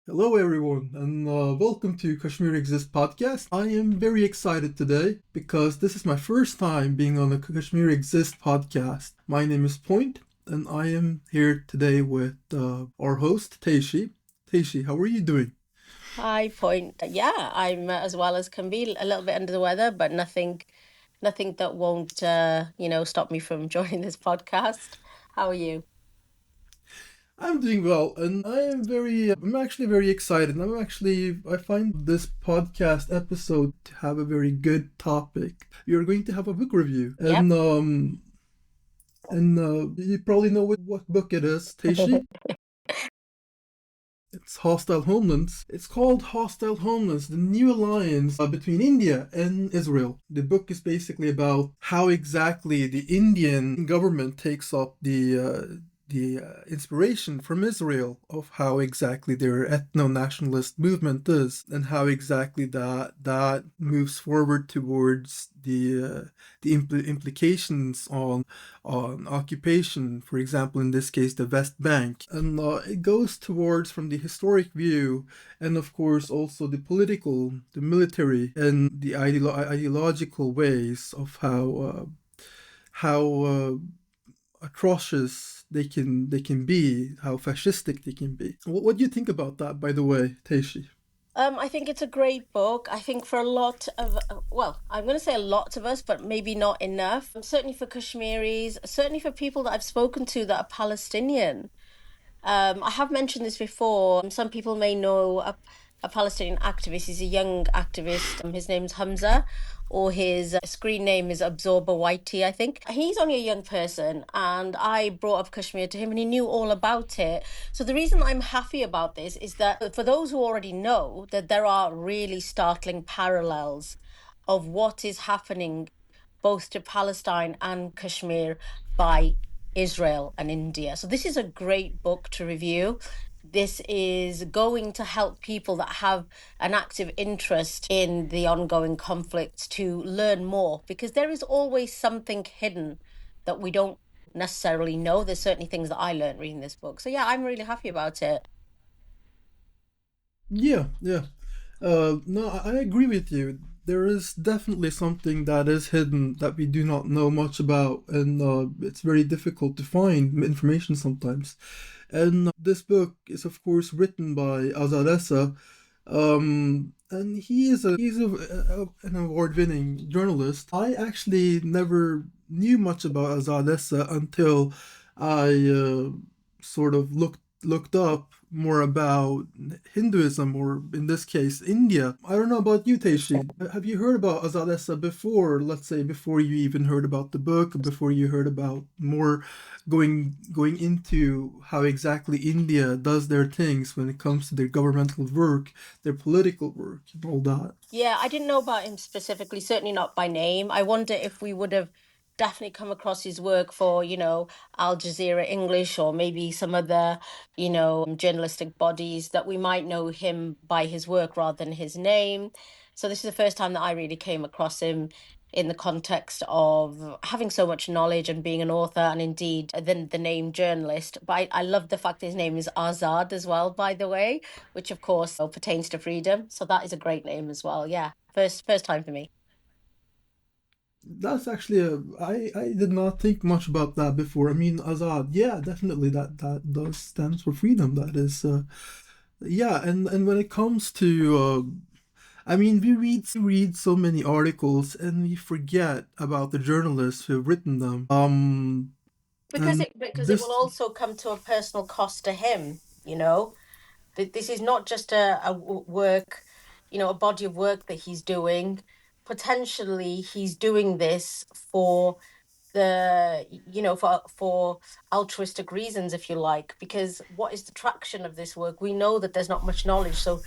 Hello, everyone, and welcome to Kashmir Exist podcast. I am very excited today because this is my first time being on the Kashmir Exist podcast. My name is Point, and I am here today with our host, Teyshi. Teyshi, how are you doing? High point. Yeah, I'm as well as can be. A little bit under the weather, but nothing that won't, stop me from joining this podcast. How are you? I'm doing well, and I'm actually very excited. I find this podcast episode to have a very good topic. We are going to have a book review, Yep. and you probably know what book it is, Teishi. It's Hostile Homelands. It's called Hostile Homelands, the new alliance between India and Israel. The book is basically about how exactly the Indian government takes up the inspiration from Israel of how exactly their ethno-nationalist movement is, and how exactly that moves forward towards the implications on occupation, for example, in this case, the West Bank. And it goes towards from the historic view, and of course also the political, the military, and the ideological ways of how atrocious they can be, how fascistic they can be. What do you think about that, by the way, Teishi? I think it's a great book. I think for a lot of, I'm going to say a lot of us, but maybe not enough. Certainly for Kashmiris, certainly for people that I've spoken to that are Palestinian. I have mentioned this before. Some people may know a Palestinian activist. He's a young activist. His name's Hamza, or his screen name is Absorber Whitey, I think. He's only a young person, and I brought up Kashmir to him, and he knew all about it. So the reason I'm happy about this is that for those who already know, that there are really startling parallels of what is happening both to Palestine and Kashmir by Israel and India. So this is a great book to review. This is going to help people that have an active interest in the ongoing conflicts to learn more, because there is always something hidden that we don't necessarily know. There's certainly things that I learned reading this book. So yeah, I'm really happy about it. Yeah, yeah. No, I agree with you. There is definitely something that is hidden that we do not know much about, and it's very difficult to find information sometimes. And this book is, of course, written by Azad Essa, and an award-winning journalist. I actually never knew much about Azad Essa until I sort of looked up more about Hinduism, or in this case, India. I don't know about you, Teishi. Have you heard about Azad Essa before? Let's say before you even heard about the book, before you heard about more going into how exactly India does their things when it comes to their governmental work, their political work, and all that. Yeah, I didn't know about him specifically, certainly not by name. I wonder if we would have definitely come across his work for, Al Jazeera English, or maybe some other, journalistic bodies, that we might know him by his work rather than his name. So this is the first time that I really came across him in the context of having so much knowledge and being an author, and indeed the name journalist. But I love the fact that his name is Azad as well, by the way, which of course pertains to freedom. So that is a great name as well. Yeah, first time for me. That's actually I did not think much about that before. I mean, Azad, yeah, definitely that does stands for freedom. That is, yeah, and when it comes to, I mean, we read so many articles and we forget about the journalists who have written them. Because And it will this, also come to a personal cost to him. This is not just work, a body of work that he's doing. Potentially, he's doing this for for altruistic reasons, if you like, because what is the traction of this work? We know that there's not much knowledge, so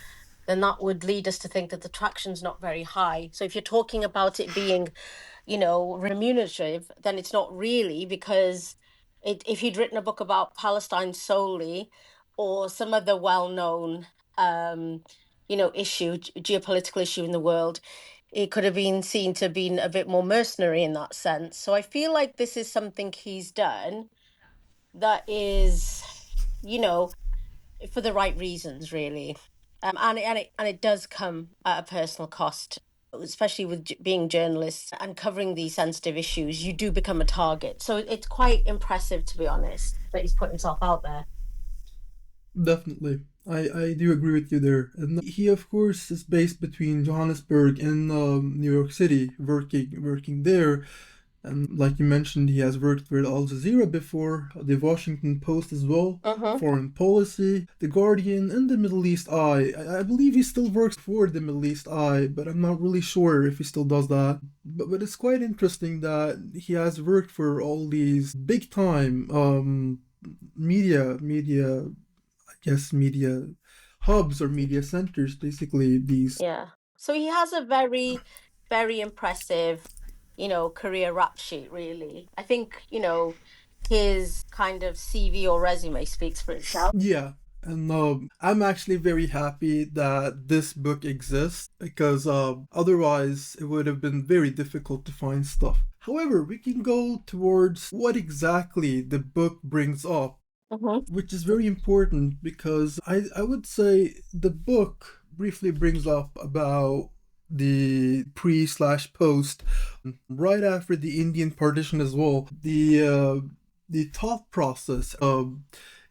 then that would lead us to think that the traction's not very high. So if you're talking about it being, remunerative, then it's not really, because if he'd written a book about Palestine solely, or some other well-known issue, geopolitical issue in the world, it could have been seen to have been a bit more mercenary in that sense. So I feel like this is something he's done that is, you know, for the right reasons, really. And it does come at a personal cost, especially with being journalists and covering these sensitive issues. You do become a target, so it's quite impressive, to be honest, that he's put himself out there. Definitely. I do agree with you there. And he, of course, is based between Johannesburg and New York City, working there. And like you mentioned, he has worked with Al Jazeera before, the Washington Post as well, Foreign Policy, The Guardian, and the Middle East Eye. I believe he still works for the Middle East Eye, but I'm not really sure if he still does that. But it's quite interesting that he has worked for all these big time media, I guess, media hubs or media centers, basically these. Yeah. So he has a very, very impressive, career rap sheet, really. I think, his kind of CV or resume speaks for itself. Yeah, and I'm actually very happy that this book exists because otherwise it would have been very difficult to find stuff. However, we can go towards what exactly the book brings up, which is very important because I would say the book briefly brings up about the pre/post right after the Indian partition as well. The thought process of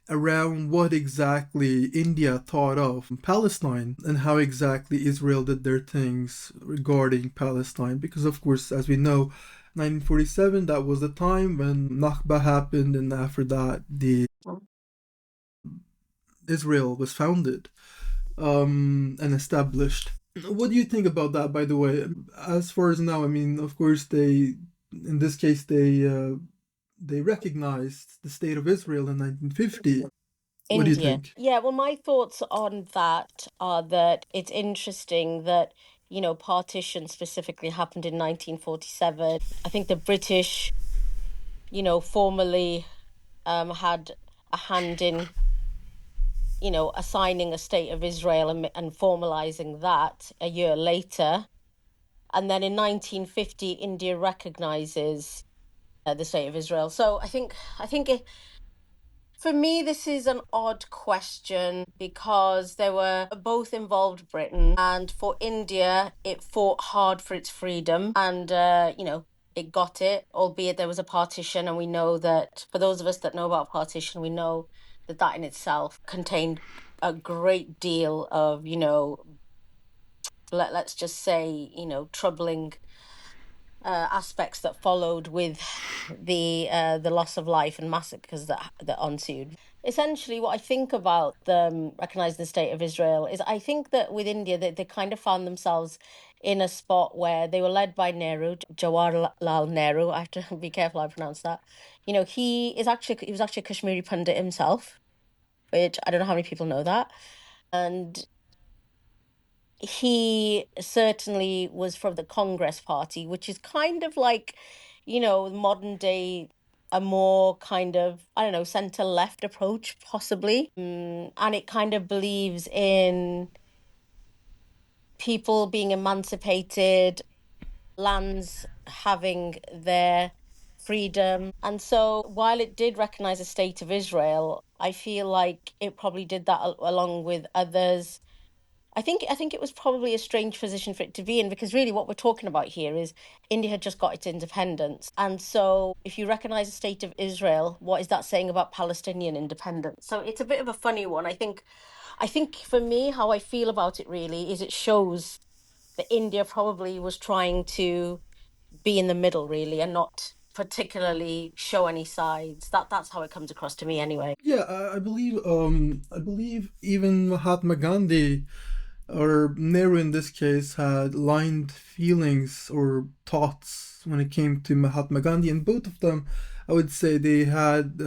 around what exactly India thought of Palestine and how exactly Israel did their things regarding Palestine. Because, of course, as we know, 1947, that was the time when Nakba happened, and after that, the Israel was founded and established. What do you think about that, by the way? As far as now, I mean, of course, in this case, they recognized the state of Israel in 1950. What do you India. think? Yeah, well, my thoughts on that are that it's interesting that, partition specifically happened in 1947. I think the British, formally had a hand in, assigning a state of Israel and formalizing that a year later. And then in 1950, India recognizes the state of Israel. So I think for me, this is an odd question because they were both involved, Britain, and for India, it fought hard for its freedom and, it got it, albeit there was a partition. And we know that for those of us that know about partition, we know that that in itself contained a great deal of, let's just say, troubling aspects that followed with the loss of life and massacres that ensued. Essentially, what I think about them recognizing the state of Israel is I think that with India, they kind of found themselves in a spot where they were led by Nehru, Jawaharlal Nehru. I have to be careful how I pronounce that. He was actually a Kashmiri Pandit himself, which I don't know how many people know that. And he certainly was from the Congress Party, which is kind of like, modern day, a more kind of, I don't know, center left approach, possibly. And it kind of believes in people being emancipated, lands having their freedom. And so while it did recognize a state of Israel, I feel like it probably did that along with others. I think it was probably a strange position for it to be in because really what we're talking about here is India had just got its independence. And so if you recognize the state of Israel, what is that saying about Palestinian independence? So it's a bit of a funny one. I think for me how I feel about it really is it shows that India probably was trying to be in the middle really and not particularly show any sides. That's how it comes across to me anyway. Yeah, I believe even Mahatma Gandhi or Nehru in this case had aligned feelings or thoughts when it came to Mahatma Gandhi, and both of them, I would say, they had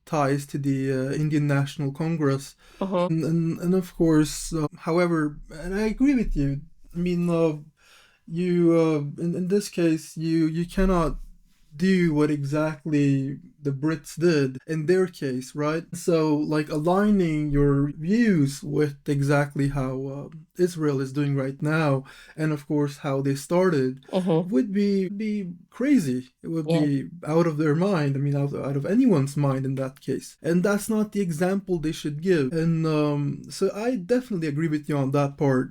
ties to the Indian National Congress, and of course, however, and I agree with you. I mean, in this case, you cannot do what exactly the Brits did in their case, right? So, like, aligning your views with exactly how Israel is doing right now, and of course how they started, would be crazy. It would Yeah. be out of their mind. I mean, out of anyone's mind in that case. And that's not the example they should give. And so I definitely agree with you on that part.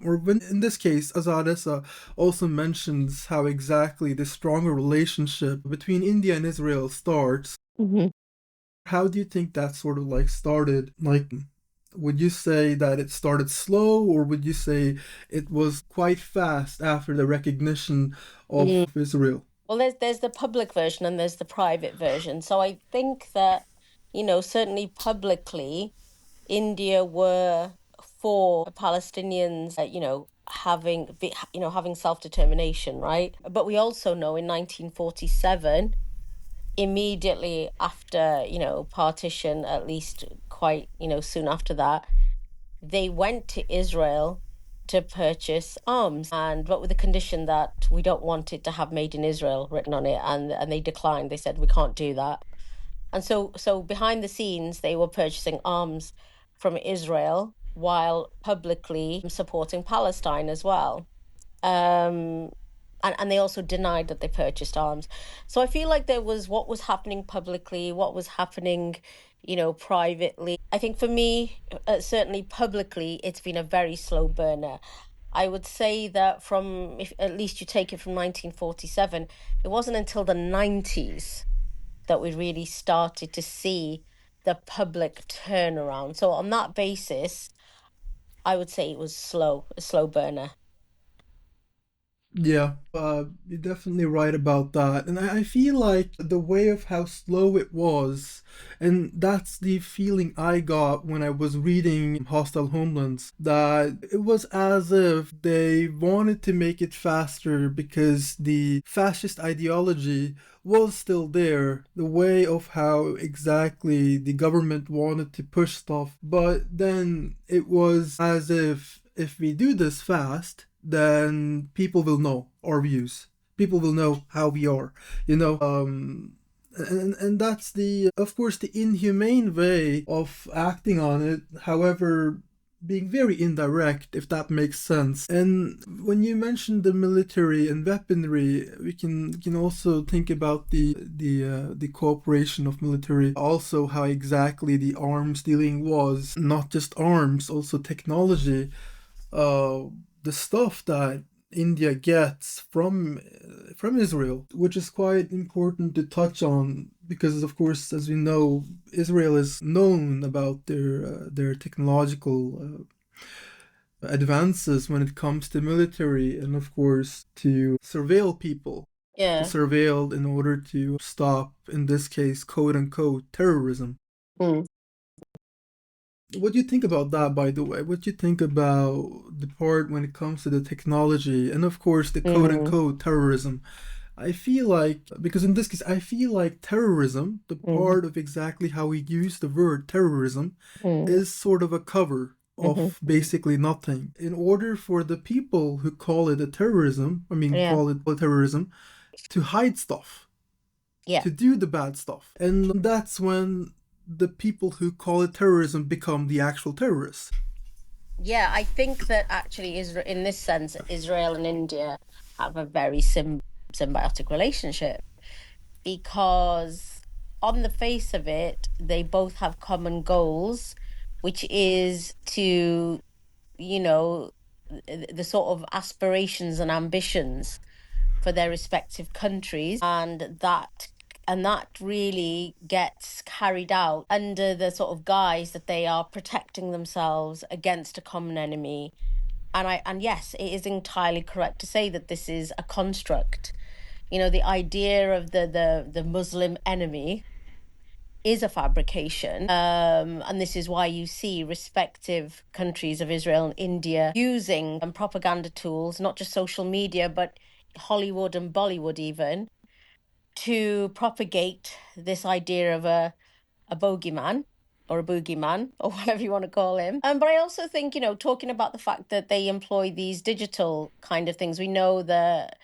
Or when in this case, Azad Essa also mentions how exactly the stronger relationship between India and Israel starts. How do you think that sort of like started? Like, would you say that it started slow, or would you say it was quite fast after the recognition of Israel? Well, there's the public version and there's the private version. So I think that, certainly publicly, India were for Palestinians, having self-determination, right? But we also know in 1947, immediately after, partition, at least quite, soon after that, they went to Israel to purchase arms, and but with the condition that we don't want it to have made in Israel written on it, and they declined. They said we can't do that. And so behind the scenes they were purchasing arms from Israel while publicly supporting Palestine as well. Um and they also denied that they purchased arms. So I feel like there was what was happening publicly, what was happening, privately. I think for me, certainly publicly, it's been a very slow burner. I would say that from, if at least you take it from 1947, it wasn't until the 90s that we really started to see the public turnaround. So on that basis, I would say it was a slow burner. Yeah, you're definitely right about that. And I feel like the way of how slow it was, and that's the feeling I got when I was reading Hostile Homelands, that it was as if they wanted to make it faster because the fascist ideology was still there, the way of how exactly the government wanted to push stuff. But then it was as if we do this fast, then people will know our views. People will know how we are, you know. And that's the, of course, the inhumane way of acting on it. However, being very indirect, if that makes sense. And when you mentioned the military and weaponry, we can also think about the cooperation of military. Also, how exactly the arms dealing was not just arms, also technology. uh, the stuff that India gets from Israel, which is quite important to touch on because, of course, as we know, Israel is known about their technological advances when it comes to military and, of course, to surveil people. To Yeah. surveil in order to stop, in this case, quote unquote, terrorism. Mm. What do you think about that, by the way? What do you think about the part when it comes to the technology and, of course, the quote Mm. unquote terrorism? I feel like, because in this case, I feel like terrorism, the Mm. part of exactly how we use the word terrorism, Mm. is sort of a cover Hmm. of basically nothing. In order for the people who call it a terrorism, I mean, Yeah. call it terrorism, to hide stuff, Yeah. to do the bad stuff. And that's when the people who call it terrorism become the actual terrorists. Yeah, I think that actually Israel, in this sense, Israel and India have a very symbiotic relationship because on the face of it, they both have common goals, which is to, you know, the sort of aspirations and ambitions for their respective countries, and that really gets carried out under the sort of guise that they are protecting themselves against a common enemy. And yes, it is entirely correct to say that this is a construct. The idea of the Muslim enemy is a fabrication. And this is why you see respective countries of Israel and India using propaganda tools, not just social media, but Hollywood and Bollywood even, to propagate this idea of a bogeyman or a boogeyman or whatever you want to call him. But I also think, talking about the fact that they employ these digital kind of things, we know that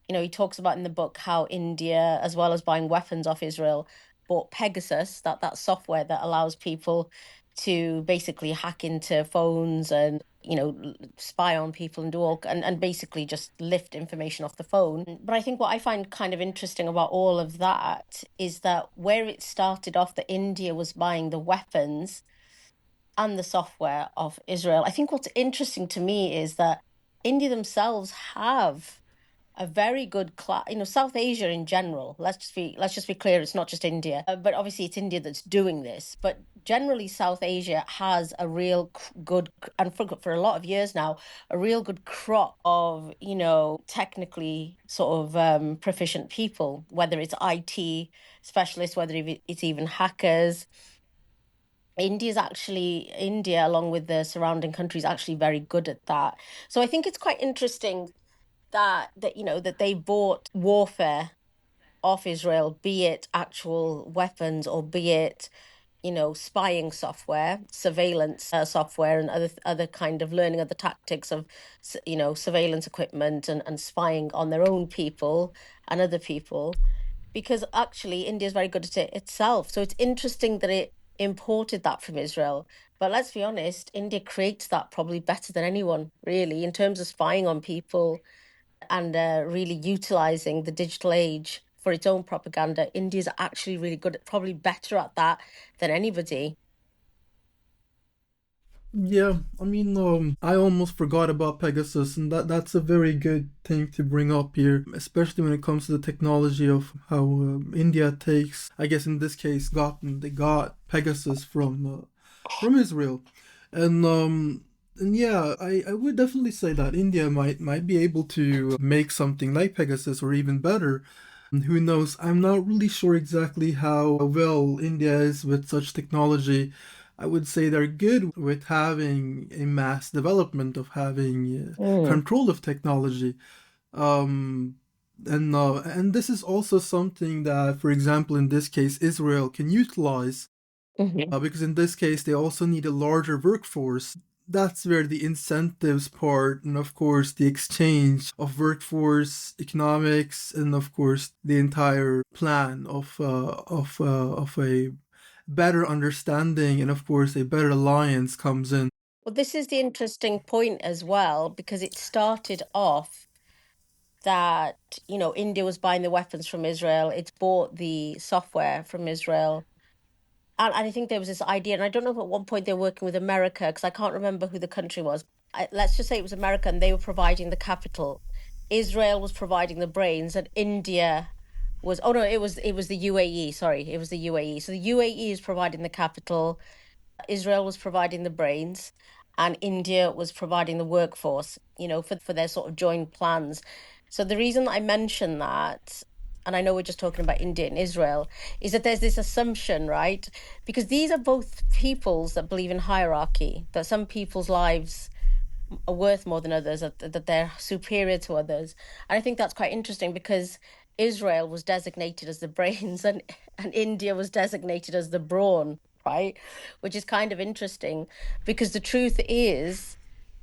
He talks about in the book how India, as well as buying weapons off Israel, bought Pegasus, that software that allows people to basically hack into phones and spy on people and do all and basically just lift information off the phone. But I think what I find kind of interesting about all of that is that where it started off, that India was buying the weapons and the software of Israel. I think what's interesting to me is that India themselves have a very good class. South Asia in general. Let's just be clear. It's not just India, but obviously it's India that's doing this. But generally, South Asia has a real good, and for a lot of years now, a real good crop of technically sort of proficient people, whether it's IT specialists, whether it's even hackers. India, along with the surrounding countries, actually very good at that. So I think it's quite interesting that they bought warfare off Israel, be it actual weapons or be it spying software, surveillance software, and other kind of learning other tactics of surveillance equipment and spying on their own people and other people, because actually India is very good at it itself. So it's interesting that it imported that from Israel. But let's be honest, India creates that probably better than anyone, really, in terms of spying on people and really utilizing the digital age for its own propaganda. India's actually really good at, probably better at that than anybody. Yeah, I mean, I almost forgot about Pegasus, and that's a very good thing to bring up here, especially when it comes to the technology of how India takes, I guess in this case, they got Pegasus from Israel, and yeah, I would definitely say that India might be able to make something like Pegasus or even better. Who knows? I'm not really sure exactly how well India is with such technology. I would say they're good with having a mass development of having Mm. control of technology. Um, and this is also something that, for example, in this case, Israel can utilize Hmm. because in this case they also need a larger workforce. That's where the incentives part, and of course the exchange of workforce economics, and of course the entire plan of a better understanding and of course a better alliance comes in. Well, this is the interesting point as well, because it started off that, India was buying the weapons from Israel, it's bought the software from Israel. And I think there was this idea, and I don't know if at one point they were working with America, because I can't remember who the country was. Let's just say it was America, and they were providing the capital. Israel was providing the brains, and India was. Oh no, it was the UAE. Sorry, it was the UAE. So the UAE is providing the capital. Israel was providing the brains, and India was providing the workforce, for their sort of joint plans. So the reason that I mention that, and I know we're just talking about India and Israel, is that there's this assumption, right? Because these are both peoples that believe in hierarchy, that some people's lives are worth more than others, that they're superior to others. And I think that's quite interesting because Israel was designated as the brains and India was designated as the brawn, right? Which is kind of interesting because the truth is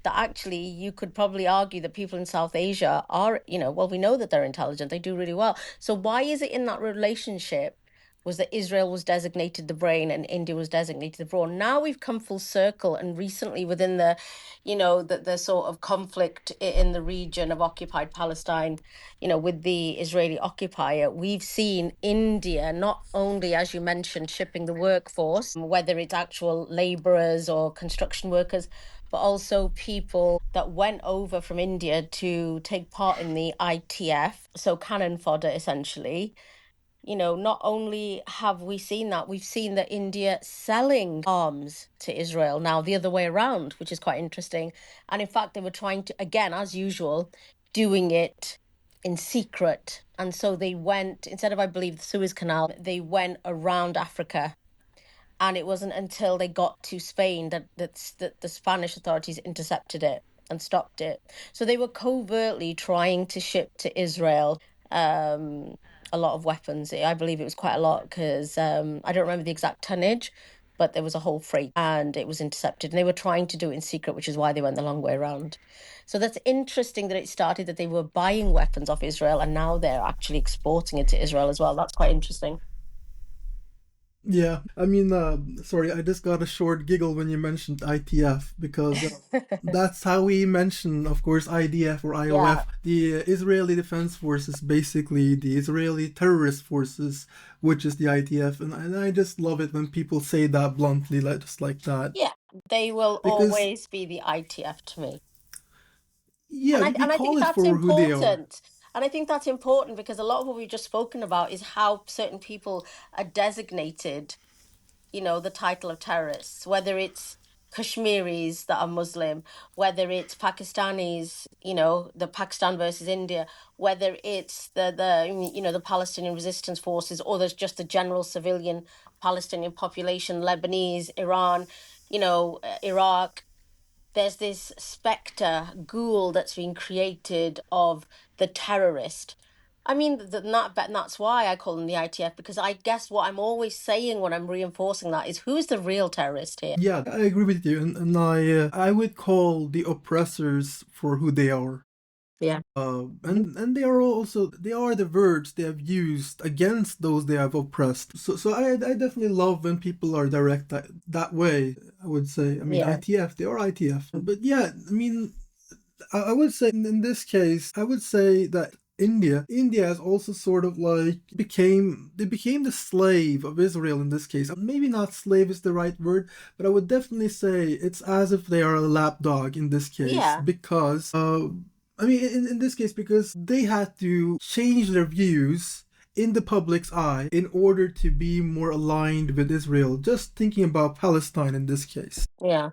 that actually you could probably argue that people in South Asia are, well, we know that they're intelligent, they do really well. So why is it in that relationship was that Israel was designated the brain and India was designated the brawn? Now we've come full circle, and recently within the sort of conflict in the region of occupied Palestine, with the Israeli occupier, we've seen India not only, as you mentioned, shipping the workforce, whether it's actual laborers or construction workers, but also people that went over from India to take part in the ITF, so cannon fodder essentially. Not only have we seen that, we've seen that India selling arms to Israel now the other way around, which is quite interesting. And in fact, they were trying to, again, as usual, doing it in secret. And so they went, instead of, I believe, the Suez Canal, they went around Africa. And it wasn't until they got to Spain that the Spanish authorities intercepted it and stopped it. So they were covertly trying to ship to Israel um, a lot of weapons. I believe it was quite a lot because I don't remember the exact tonnage, but there was a whole freight and it was intercepted. And they were trying to do it in secret, which is why they went the long way around. So that's interesting that it started that they were buying weapons off Israel and now they're actually exporting it to Israel as well. That's quite interesting. Yeah, I mean, sorry, I just got a short giggle when you mentioned ITF because that's how we mention, of course, IDF or Yeah. IOF. The Israeli Defense Forces, basically the Israeli terrorist forces, which is the ITF, and I just love it when people say that bluntly, like just like that, Yeah. They will because always be the ITF to me. yeah, And I we and I call think it that's for who they are. important. And I think that's important because a lot of what we've just spoken about is how certain people are designated, the title of terrorists, whether it's Kashmiris that are Muslim, whether it's Pakistanis, the Pakistan versus India, whether it's the Palestinian resistance forces, or there's just the general civilian Palestinian population, Lebanese, Iran, Iraq. There's this specter ghoul that's been created of the terrorist. I mean, that's why I call them the ITF, because I guess what I'm always saying when I'm reinforcing that is who's the real terrorist here? Yeah, I agree with you, and I would call the oppressors for who they are. Yeah. And they are also they are the words they have used against those they have oppressed. So I definitely love when people are direct that way. I would say. I mean Yeah. ITF, they are ITF. But yeah, I mean I would say in this case, I would say that India has also sort of like became the slave of Israel in this case. Maybe not slave is the right word, but I would definitely say it's as if they are a lapdog in this case Yeah. because I mean in this case because they had to change their views in the public's eye in order to be more aligned with Israel. Just thinking about Palestine in this case. Yeah.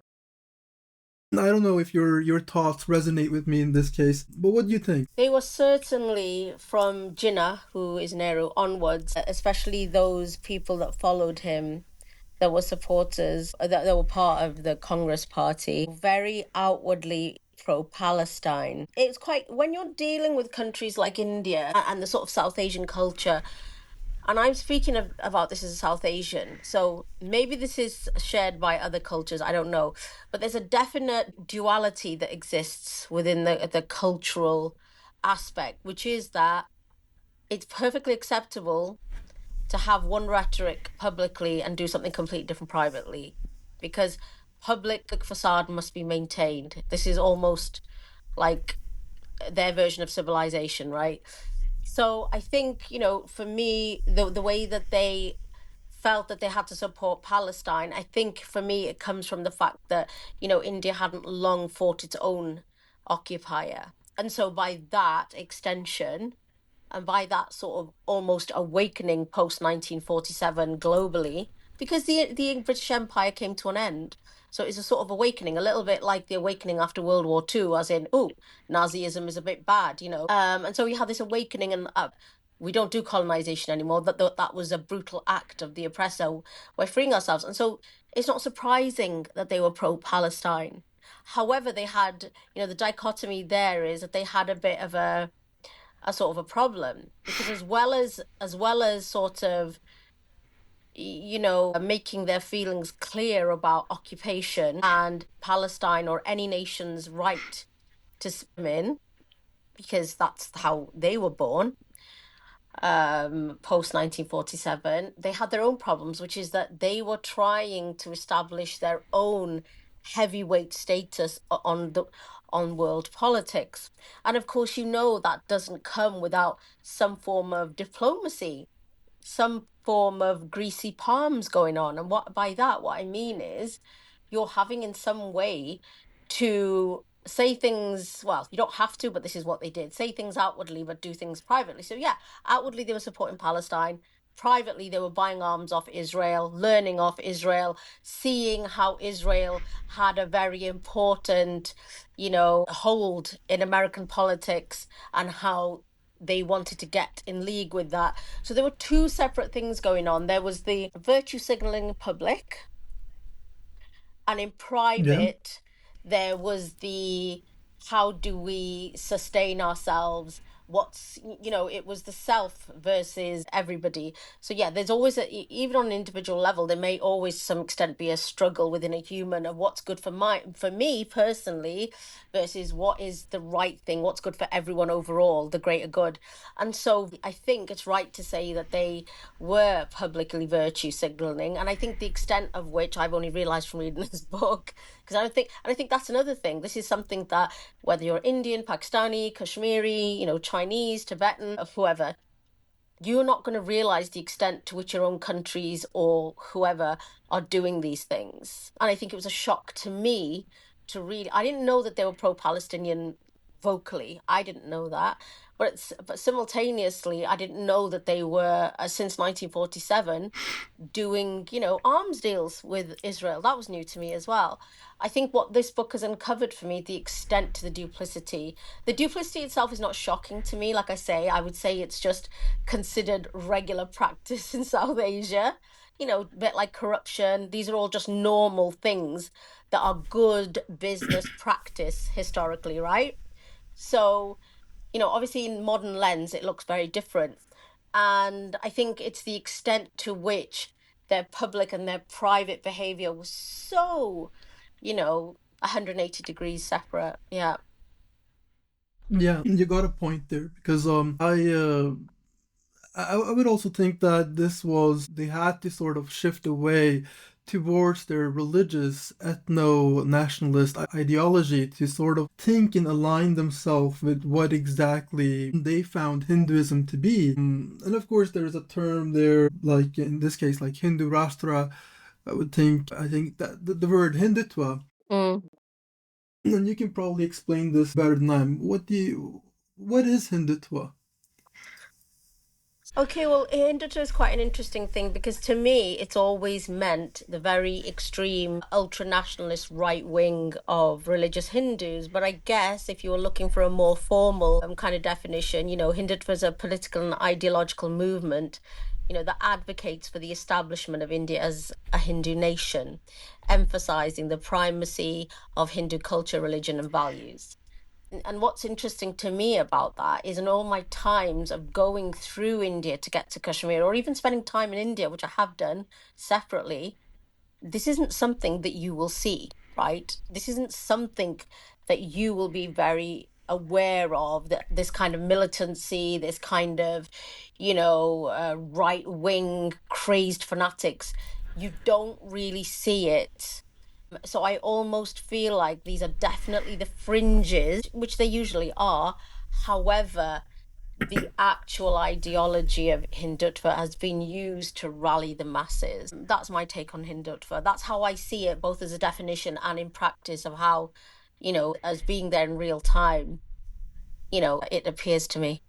I don't know if your thoughts resonate with me in this case, but what do you think? They were certainly from Jinnah, who is Nehru, onwards, especially those people that followed him, that were supporters, that were part of the Congress Party, very outwardly pro-Palestine. It's quite, when you're dealing with countries like India and the sort of South Asian culture, and I'm speaking about this as a South Asian, so maybe this is shared by other cultures, I don't know. But there's a definite duality that exists within the cultural aspect, which is that it's perfectly acceptable to have one rhetoric publicly and do something completely different privately, because public facade must be maintained. This is almost like their version of civilization, right? So I think, for me, the way that they felt that they had to support Palestine, I think for me it comes from the fact that, India hadn't long fought its own occupier. And so by that extension, and by that sort of almost awakening post 1947 globally, because the British Empire came to an end. So it's a sort of awakening, a little bit like the awakening after World War II, as in, oh, Nazism is a bit bad, and so we had this awakening, and we don't do colonization anymore. That was a brutal act of the oppressor. We're freeing ourselves, and so it's not surprising that they were pro-Palestine. However, they had, the dichotomy there is that they had a bit of a sort of a problem, because as well as sort of making their feelings clear about occupation and Palestine or any nation's right to swim in, because that's how they were born, post 1947, they had their own problems, which is that they were trying to establish their own heavyweight status on world politics. And of course, that doesn't come without some form of diplomacy, some form of greasy palms going on. And what I mean is you're having in some way to say things, well, you don't have to, but this is what they did. Say things outwardly, but do things privately. So yeah, outwardly they were supporting Palestine. Privately, they were buying arms off Israel, learning off Israel, seeing how Israel had a very important, hold in American politics, and how they wanted to get in league with that. So there were two separate things going on. There was the virtue signaling in public, and in Yeah. private, there was the how do we sustain ourselves it was the self versus everybody. So yeah, there's always even on an individual level, there may always to some extent be a struggle within a human of what's good for me personally versus what is the right thing, what's good for everyone overall, the greater good. And so I think it's right to say that they were publicly virtue signaling. And I think the extent of which I've only realized from reading this book, because I think that's another thing. This is something that whether you're Indian, Pakistani, Kashmiri, Chinese, Tibetan, or whoever, you're not going to realize the extent to which your own countries or whoever are doing these things. And I think it was a shock to me to read. I didn't know that they were pro-Palestinian vocally. I didn't know that. But simultaneously, I didn't know that they were, since 1947, doing, arms deals with Israel. That was new to me as well. I think what this book has uncovered for me, the extent to the duplicity. The duplicity itself is not shocking to me. Like I say, I would say it's just considered regular practice in South Asia. A bit like corruption. These are all just normal things that are good business practice historically, right? So, obviously in modern lens, it looks very different. And I think it's the extent to which their public and their private behavior was so, 180 degrees separate. Yeah. Yeah, you got a point there because I would also think that this was they had to sort of shift away towards their religious ethno-nationalist ideology to sort of think and align themselves with what exactly they found Hinduism to be. And of course there's a term there, like in this case, like Hindu Rashtra. I think that the word Hindutva, Mm. and you can probably explain this better than I am. What is Hindutva? Okay, well, Hindutva is quite an interesting thing because to me, it's always meant the very extreme ultra nationalist right wing of religious Hindus. But I guess if you were looking for a more formal kind of definition, Hindutva is a political and ideological movement, that advocates for the establishment of India as a Hindu nation, emphasizing the primacy of Hindu culture, religion, and values. And what's interesting to me about that is in all my times of going through India to get to Kashmir, or even spending time in India, which I have done separately, this isn't something that you will see, right? This isn't something that you will be very aware of, that this kind of militancy, this kind of, right wing crazed fanatics. You don't really see it. So I almost feel like these are definitely the fringes, which they usually are. However, the actual ideology of Hindutva has been used to rally the masses. That's my take on Hindutva. That's how I see it, both as a definition and in practice of how, as being there in real time, it appears to me.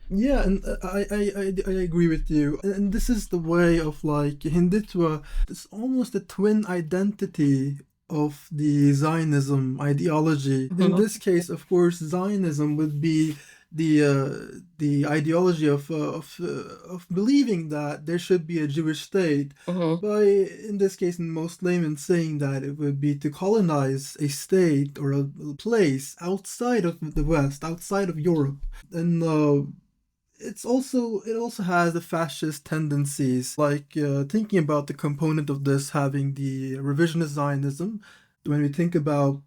Yeah, and I agree with you. And this is the way of like Hindutva. It's almost a twin identity of the Zionism ideology. In Hmm. this case, of course, Zionism would be the ideology of believing that there should be a Jewish state. Hmm. By in this case, in most laymen saying that it would be to colonize a state or a place outside of the West, outside of Europe, and it also has the fascist tendencies, like thinking about the component of this having the revisionist Zionism. When we think about,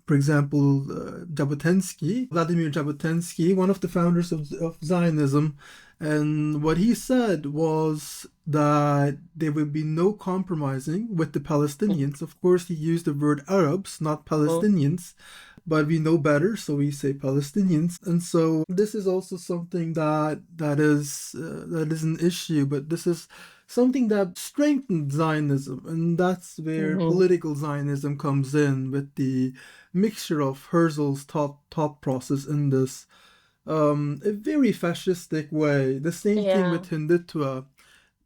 for example, Vladimir Jabotinsky, one of the founders of Zionism, and what he said was that there would be no compromising with the Palestinians. Of course, he used the word Arabs, not Palestinians, but we know better, so we say Palestinians. And so this is also something that is an issue, but this is something that strengthened Zionism, and that's where Hmm. political Zionism comes in with the mixture of Herzl's thought process in this a very fascistic way. The same thing Yeah. with Hindutva,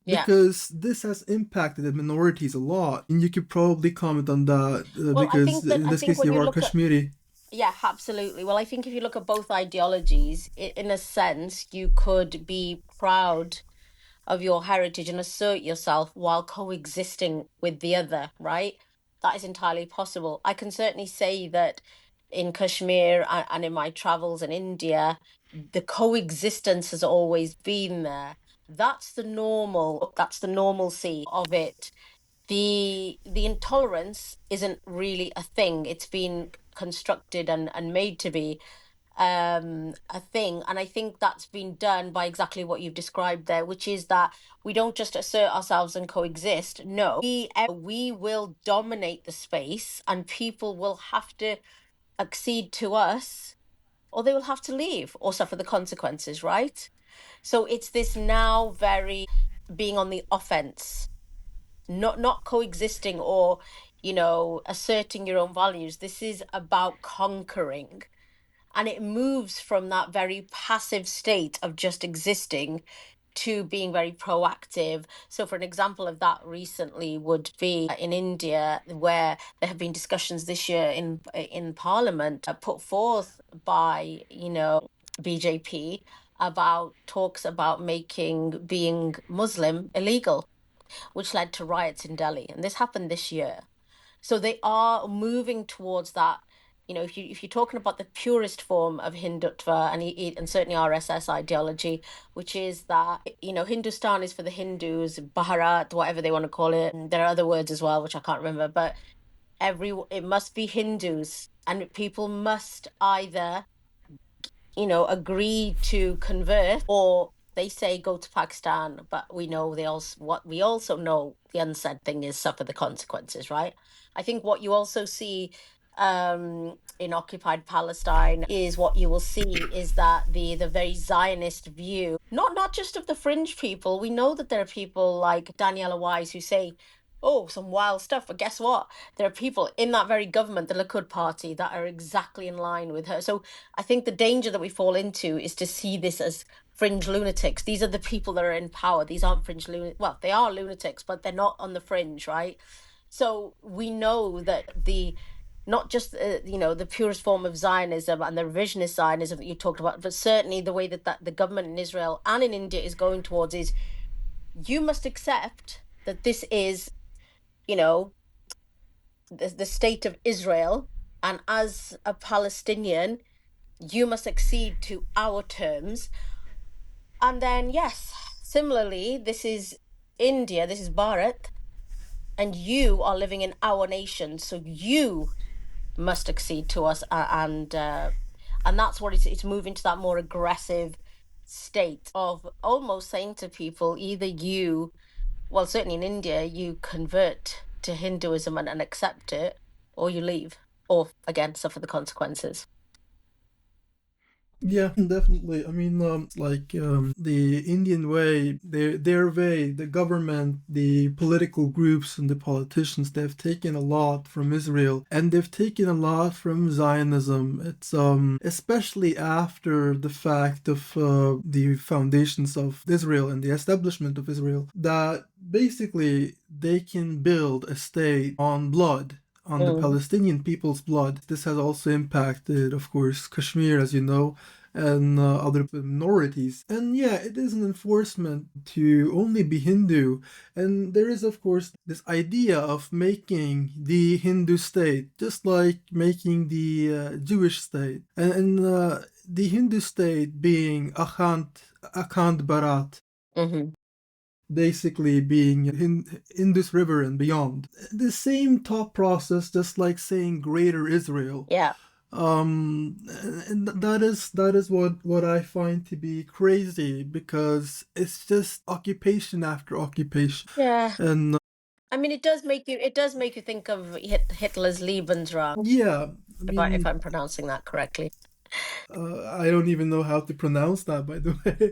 Yeah. because this has impacted the minorities a lot, and you could probably comment on that Well, because in I this think case when you you are look at Kashmiri. Yeah, absolutely. Well, I think if you look at both ideologies, in a sense, you could be proud of your heritage and assert yourself while coexisting with the other, right? That is entirely possible. I can certainly say that in Kashmir and in my travels in India, the coexistence has always been there. That's the normalcy of it. The intolerance isn't really a thing. It's been constructed and made to be a thing. And I think that's been done by exactly what you've described there, which is that we don't just assert ourselves and coexist. No, we will dominate the space, and people will have to accede to us, or they will have to leave or suffer the consequences, right? So it's this now very being on the offense, not coexisting or, asserting your own values. This is about conquering. And it moves from that very passive state of just existing to being very proactive. So, for an example of that recently would be in India, where there have been discussions this year in Parliament put forth by BJP about talks about making being Muslim illegal, which led to riots in Delhi, and this happened this year. So they are moving towards that. If you're talking about the purest form of Hindutva and certainly RSS ideology, which is that Hindustan is for the Hindus, Bharat, whatever they want to call it. And there are other words as well, which I can't remember, but it must be Hindus, and people must either agree to convert, or they say go to Pakistan, but we also know the unsaid thing is suffer the consequences, right? I think what you also see in occupied Palestine is what you will see is that the very Zionist view, not just of the fringe people. We know that there are people like Daniela Wise who say, oh, some wild stuff, but guess what? There are people in that very government, the Likud party, that are exactly in line with her. So I think the danger that we fall into is to see this as fringe lunatics. These are the people that are in power. These aren't fringe lunatics. Well, they are lunatics, but they're not on the fringe, right? So we know that not just the purest form of Zionism and the revisionist Zionism that you talked about, but certainly the way that the government in Israel and in India is going towards is, you must accept that this is the state of Israel, and as a Palestinian, you must accede to our terms. And then, yes, similarly, this is India, this is Bharat, and you are living in our nation, so you must accede to us, and that's what it's moving to, that more aggressive state of almost saying to people, either well, certainly in India, you convert to Hinduism and accept it, or you leave, or again, suffer the consequences. Yeah, definitely. I mean, the Indian way, their way, the government, the political groups, and the politicians, they've taken a lot from Israel, and they've taken a lot from Zionism. It's especially after the fact of the foundations of Israel and the establishment of Israel, that basically they can build a state on blood, on the Palestinian people's blood. This has also impacted, of course, Kashmir, as you know, and other minorities. And yeah, it is an enforcement to only be Hindu. And there is, of course, this idea of making the Hindu state just like making the Jewish state. And the Hindu state being Akhand Bharat, basically being in Indus River and beyond. The same thought process, just like saying Greater Israel. Yeah. And that is what I find to be crazy, because it's just occupation after occupation. Yeah. And I mean, it does make you think of Hitler's Lebensraum. yeah, If I'm pronouncing that correctly. I don't even know how to pronounce that, by the way.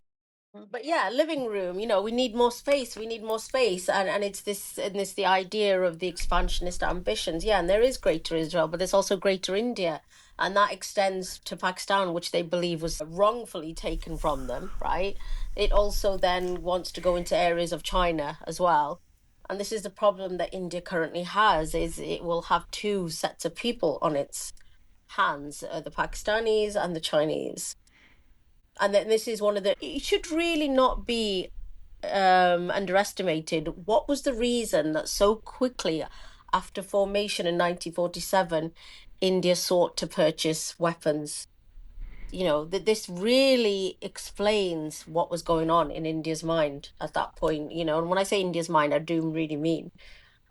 But yeah, living room, we need more space. We need more space. And it's the idea of the expansionist ambitions. Yeah, and there is Greater Israel, but there's also Greater India. And that extends to Pakistan, which they believe was wrongfully taken from them, right? It also then wants to go into areas of China as well. And this is the problem that India currently has, is it will have two sets of people on its hands, the Pakistanis and the Chinese. And then this is it should really not be underestimated. What was the reason that so quickly, After formation in 1947, India sought to purchase weapons. This really explains what was going on in India's mind at that point. And when I say India's mind, I do really mean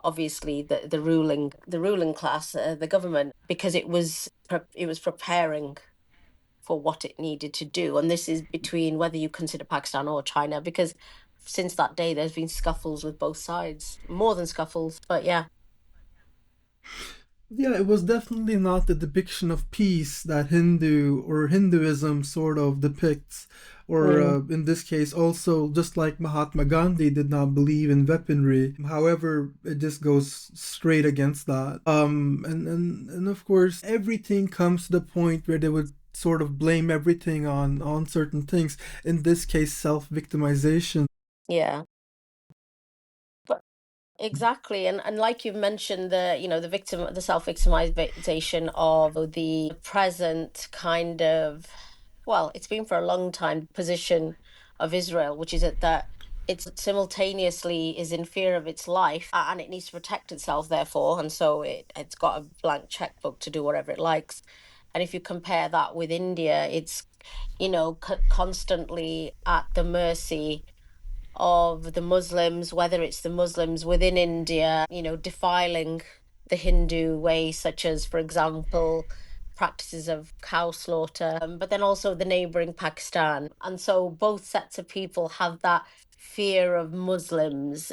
obviously the ruling class, the government, because it was preparing for what it needed to do. And this is between whether you consider Pakistan or China, because since that day there's been scuffles with both sides, more than scuffles, but yeah. Yeah, it was definitely not the depiction of peace that Hindu or Hinduism sort of depicts. Or Mm. in this case, also, just like Mahatma Gandhi did not believe in weaponry. However, it just goes straight against that. And of course, everything comes to the point where they would sort of blame everything on certain things. In this case, self-victimization. Yeah. Exactly, and like you've mentioned, the self-victimization of the present kind of, well, it's been for a long time position of Israel, which is that it simultaneously is in fear of its life and it needs to protect itself, therefore, and so it's got a blank checkbook to do whatever it likes. And if you compare that with India, it's constantly at the mercy of the Muslims, whether it's the Muslims within India, defiling the Hindu way, such as, for example, practices of cow slaughter, but then also the neighboring Pakistan. And so both sets of people have that fear of Muslims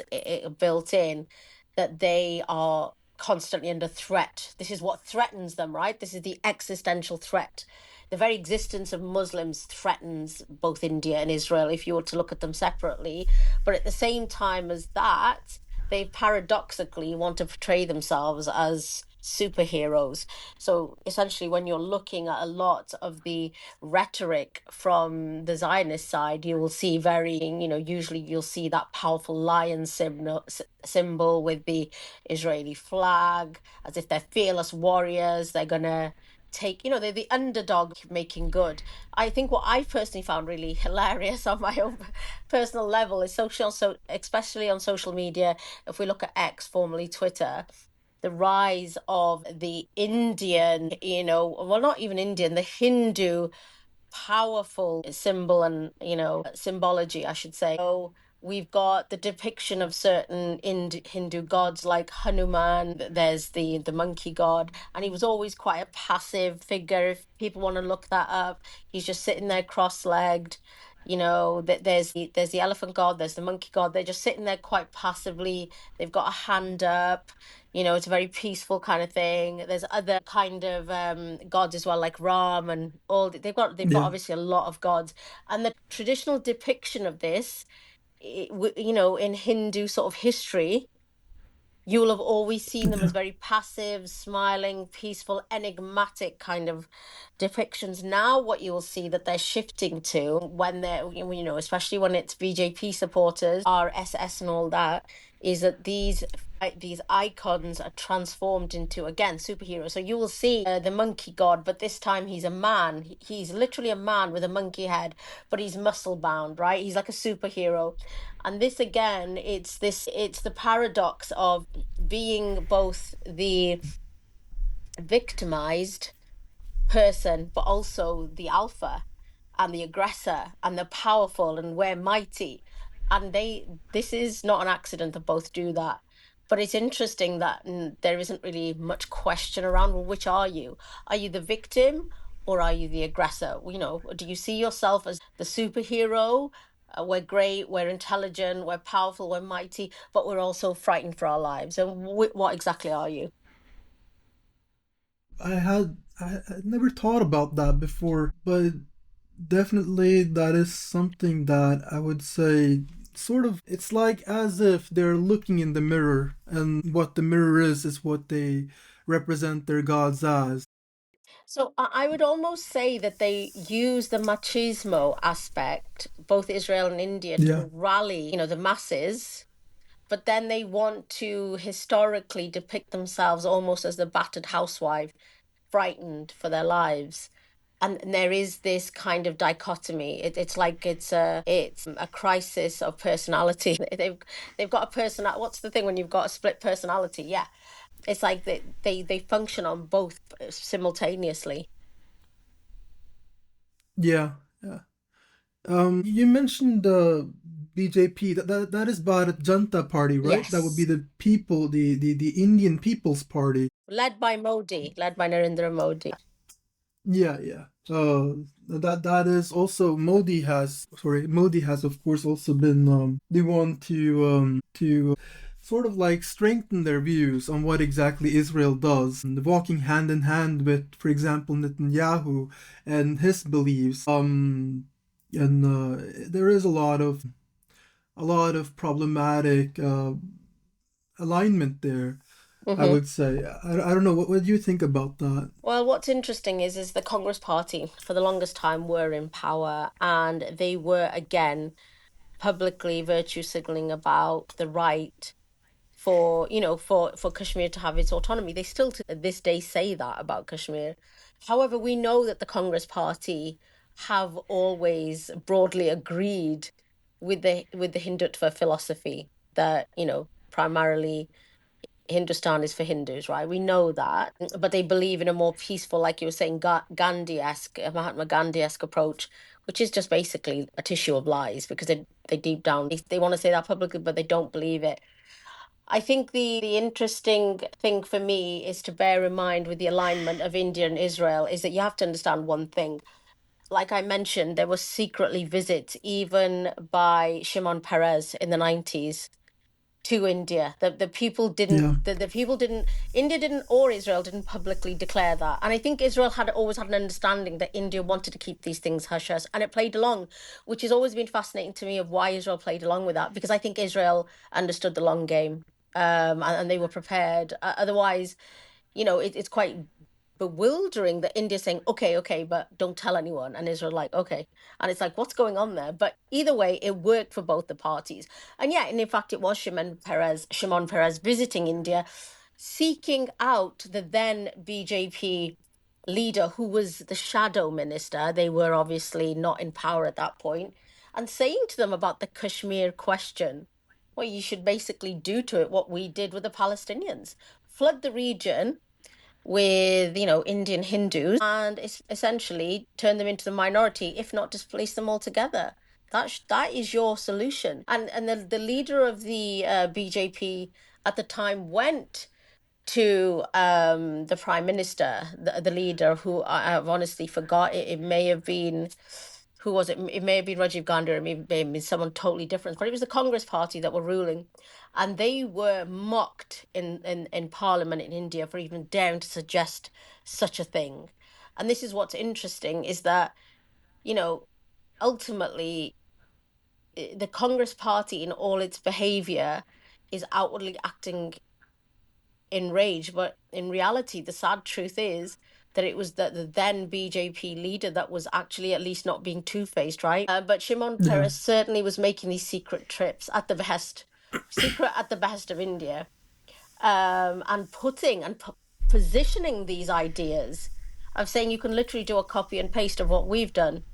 built in, that they are constantly under threat. This is what threatens them, right? This is the existential threat. The very existence of Muslims threatens both India and Israel if you were to look at them separately. But at the same time as that, they paradoxically want to portray themselves as superheroes. So essentially, when you're looking at a lot of the rhetoric from the Zionist side, you will see usually you'll see that powerful lion symbol with the Israeli flag, as if they're fearless warriors. They're going to they're the underdog making good. I think what I personally found really hilarious on my own personal level is especially on social media, if we look at X, formerly Twitter, the rise of the Indian, well, not even Indian, the Hindu powerful symbol and symbology, I should say. So we've got the depiction of certain Hindu gods like Hanuman. There's the monkey god, and he was always quite a passive figure. If people want to look that up, he's just sitting there cross-legged. There's the elephant god, there's the monkey god. They're just sitting there quite passively. They've got a hand up. It's a very peaceful kind of thing. There's other kind of gods as well, like Ram and all. They've got Yeah, obviously a lot of gods, and the traditional depiction of this, in Hindu sort of history, you will have always seen them yeah, as very passive, smiling, peaceful, enigmatic kind of depictions. Now, what you will see that they're shifting to when especially when it's BJP supporters, RSS and all that, is that these icons are transformed into, again, superheroes. So you will see the monkey god, but this time he's a man. He's literally a man with a monkey head, but he's muscle bound, right? He's like a superhero. And this again, it's the paradox of being both the victimized person, but also the alpha and the aggressor and the powerful, and we're mighty. And this is not an accident that both do that. But it's interesting that there isn't really much question around, well, which are you? Are you the victim or are you the aggressor? Do you see yourself as the superhero? We're great, we're intelligent, we're powerful, we're mighty, but we're also frightened for our lives. And what exactly are you? I never thought about that before, but definitely that is something that I would say sort of it's like as if they're looking in the mirror and what the mirror is what they represent their gods as. So I would almost say that they use the machismo aspect, both Israel and India, Yeah. to rally, the masses, but then they want to historically depict themselves almost as the battered housewife, frightened for their lives. And there is this kind of dichotomy. It's like it's a crisis of personality. They've got a person. What's the thing when you've got a split personality? Yeah, It's like they function on both simultaneously. Yeah, yeah. You mentioned BJP. That is Bharat Janta Party, right? That would be Yes. the people, the Indian People's Party. Led by Modi, led by Narendra Modi. Yeah, yeah. That is also Modi has of course also been the one to sort of like strengthen their views on what exactly Israel does, and walking hand in hand with, for example, Netanyahu and his beliefs. And there is a lot of problematic alignment there. I Hmm. would say. I don't know. What do you think about that? Well, what's interesting is the Congress Party for the longest time were in power, and they were again publicly virtue signaling about the right for for Kashmir to have its autonomy. They still to this day say that about Kashmir. However, we know that the Congress Party have always broadly agreed with the Hindutva philosophy that, primarily Hindustan is for Hindus, right? We know that, but they believe in a more peaceful, like you were saying, Gandhi-esque, a Mahatma Gandhi-esque approach, which is just basically a tissue of lies because they deep down they want to say that publicly, but they don't believe it. I think the interesting thing for me is to bear in mind with the alignment of India and Israel is that you have to understand one thing. Like I mentioned, there were secretly visits even by Shimon Peres in the 90s to India. The people didn't Yeah. the people didn't India didn't or Israel didn't publicly declare that. And I think Israel had always had an understanding that India wanted to keep these things hush hush and it played along, which has always been fascinating to me of why Israel played along with that, because I think Israel understood the long game. And they were prepared. Otherwise, it's quite bewildering that India's saying, okay, okay, but don't tell anyone. And Israel like, okay. And it's like, what's going on there? But either way, it worked for both the parties. And yeah, and in fact, it was Shimon Peres visiting India, seeking out the then BJP leader, who was the shadow minister. They were obviously not in power at that point, and saying to them about the Kashmir question. Well, you should basically do to it what we did with the Palestinians, flood the region with Indian Hindus and essentially turn them into the minority, if not displace them altogether. That is your solution. And the leader of the BJP at the time went to the prime minister, the leader, who I've honestly forgot. It may have been, who was it? It may have been Rajiv Gandhi, or it may have been someone totally different. But it was the Congress Party that were ruling, and they were mocked in Parliament in India for even daring to suggest such a thing. And this is what's interesting is that, you know, ultimately the Congress Party in all its behavior is outwardly acting enraged, but in reality, the sad truth is that it was the then BJP leader that was actually at least not being two-faced, right? But Shimon Yeah. Peres certainly was making these secret trips secret at the behest of India, and putting and positioning these ideas of saying you can literally do a copy and paste of what we've done.